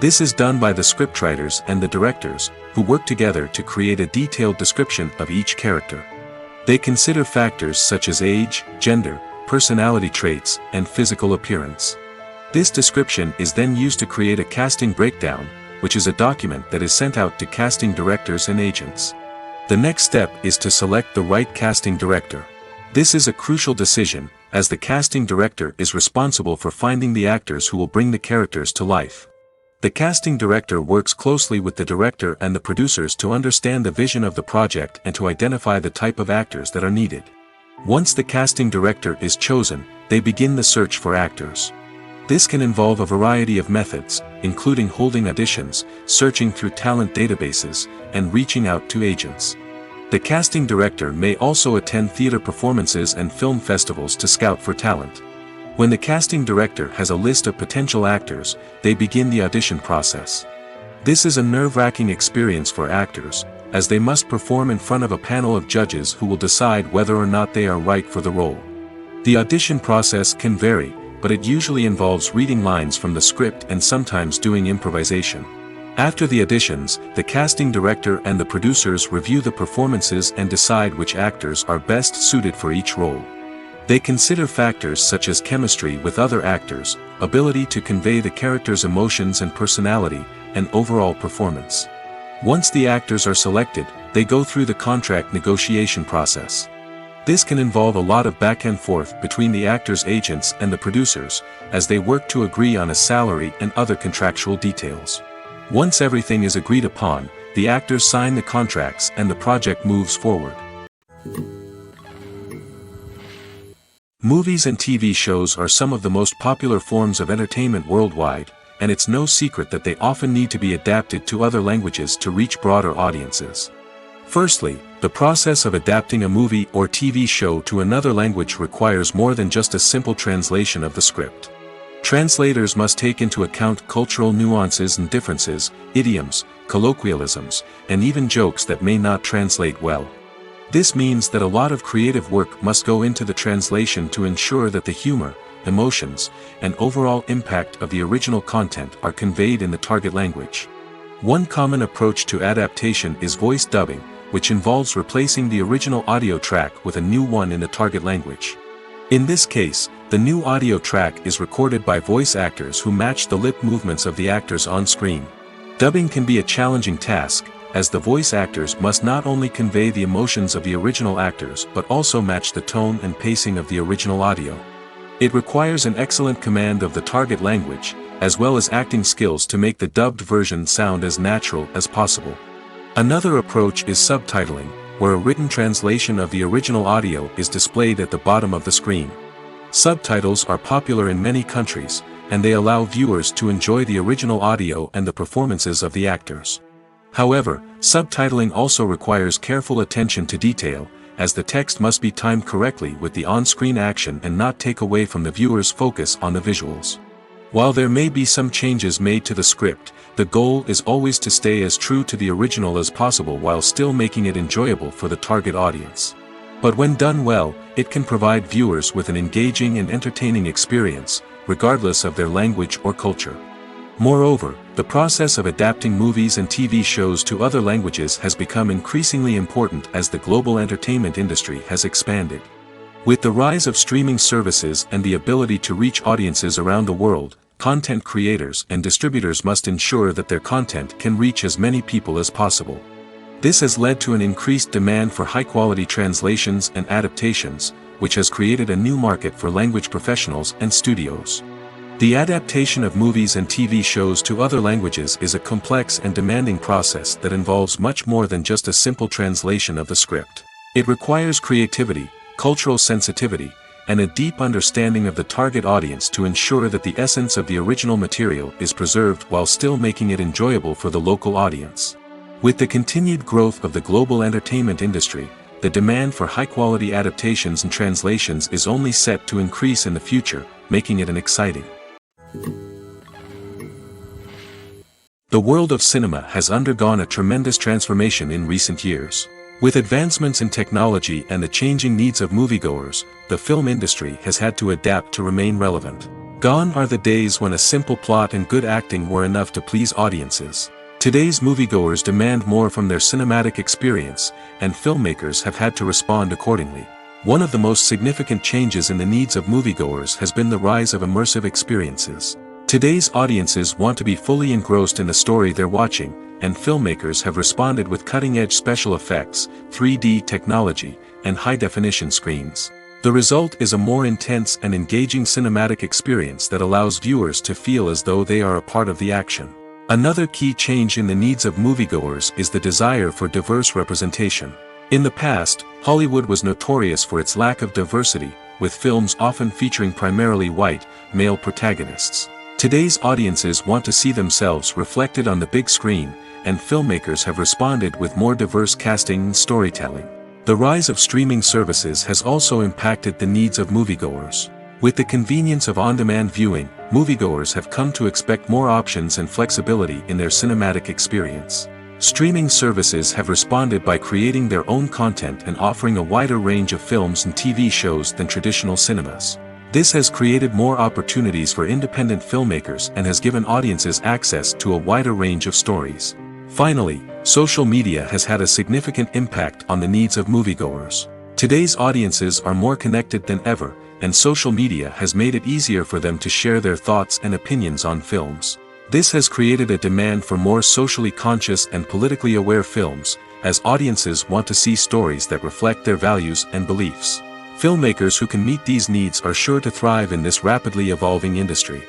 Speaker 1: This is done by the scriptwriters and the directors, who work together to create a detailed description of each character. They consider factors such as age, gender, personality traits, and physical appearance. This description is then used to create a casting breakdown, which is a document that is sent out to casting directors and agents. The next step is to select the right casting director. This is a crucial decision, as the casting director is responsible for finding the actors who will bring the characters to life. The casting director works closely with the director and the producers to understand the vision of the project and to identify the type of actors that are needed. Once the casting director is chosen, they begin the search for actors. This can involve a variety of methods, including holding auditions, searching through talent databases, and reaching out to agents. The casting director may also attend theater performances and film festivals to scout for talent. When the casting director has a list of potential actors, they begin the audition process. This is a nerve-wracking experience for actors, as they must perform in front of a panel of judges who will decide whether or not they are right for the role. The audition process can vary, but it usually involves reading lines from the script and sometimes doing improvisation. After the auditions, the casting director and the producers review the performances and decide which actors are best suited for each role. They consider factors such as chemistry with other actors, ability to convey the character's emotions and personality, and overall performance. Once the actors are selected, they go through the contract negotiation process. This can involve a lot of back and forth between the actors' agents and the producers, as they work to agree on a salary and other contractual details. Once everything is agreed upon, the actors sign the contracts and the project moves forward. Movies and TV shows are some of the most popular forms of entertainment worldwide, and it's no secret that they often need to be adapted to other languages to reach broader audiences. Firstly, the process of adapting a movie or TV show to another language requires more than just a simple translation of the script. Translators must take into account cultural nuances and differences, idioms, colloquialisms, and even jokes that may not translate well. This means that a lot of creative work must go into the translation to ensure that the humor, emotions, and overall impact of the original content are conveyed in the target language. One common approach to adaptation is voice dubbing, which involves replacing the original audio track with a new one in the target language. In this case, the new audio track is recorded by voice actors who match the lip movements of the actors on screen. Dubbing can be a challenging task, as the voice actors must not only convey the emotions of the original actors but also match the tone and pacing of the original audio. It requires an excellent command of the target language, as well as acting skills to make the dubbed version sound as natural as possible. Another approach is subtitling, where a written translation of the original audio is displayed at the bottom of the screen. Subtitles are popular in many countries, and they allow viewers to enjoy the original audio and the performances of the actors. However, subtitling also requires careful attention to detail, as the text must be timed correctly with the on-screen action and not take away from the viewer's focus on the visuals. While there may be some changes made to the script, the goal is always to stay as true to the original as possible while still making it enjoyable for the target audience. But when done well, it can provide viewers with an engaging and entertaining experience, regardless of their language or culture. Moreover, the process of adapting movies and TV shows to other languages has become increasingly important as the global entertainment industry has expanded. With the rise of streaming services and the ability to reach audiences around the world, content creators and distributors must ensure that their content can reach as many people as possible. This has led to an increased demand for high-quality translations and adaptations, which has created a new market for language professionals and studios. The adaptation of movies and TV shows to other languages is a complex and demanding process that involves much more than just a simple translation of the script. It requires creativity, cultural sensitivity, and a deep understanding of the target audience to ensure that the essence of the original material is preserved while still making it enjoyable for the local audience. With the continued growth of the global entertainment industry, the demand for high-quality adaptations and translations is only set to increase in the future, making it an exciting. The world of cinema has undergone a tremendous transformation in recent years. With advancements in technology and the changing needs of moviegoers, the film industry has had to adapt to remain relevant. Gone are the days when a simple plot and good acting were enough to please audiences. Today's moviegoers demand more from their cinematic experience, and filmmakers have had to respond accordingly. One of the most significant changes in the needs of moviegoers has been the rise of immersive experiences. Today's audiences want to be fully engrossed in the story they're watching, and filmmakers have responded with cutting-edge special effects, 3D technology, and high-definition screens. The result is a more intense and engaging cinematic experience that allows viewers to feel as though they are a part of the action. Another key change in the needs of moviegoers is the desire for diverse representation. In the past, Hollywood was notorious for its lack of diversity, with films often featuring primarily white, male protagonists. Today's audiences want to see themselves reflected on the big screen, and filmmakers have responded with more diverse casting and storytelling. The rise of streaming services has also impacted the needs of moviegoers. With the convenience of on-demand viewing, moviegoers have come to expect more options and flexibility in their cinematic experience. Streaming services have responded by creating their own content and offering a wider range of films and TV shows than traditional cinemas. This has created more opportunities for independent filmmakers and has given audiences access to a wider range of stories. Finally, social media has had a significant impact on the needs of moviegoers. Today's audiences are more connected than ever, and social media has made it easier for them to share their thoughts and opinions on films. This has created a demand for more socially conscious and politically aware films, as audiences want to see stories that reflect their values and beliefs. Filmmakers who can meet these needs are sure to thrive in this rapidly evolving industry.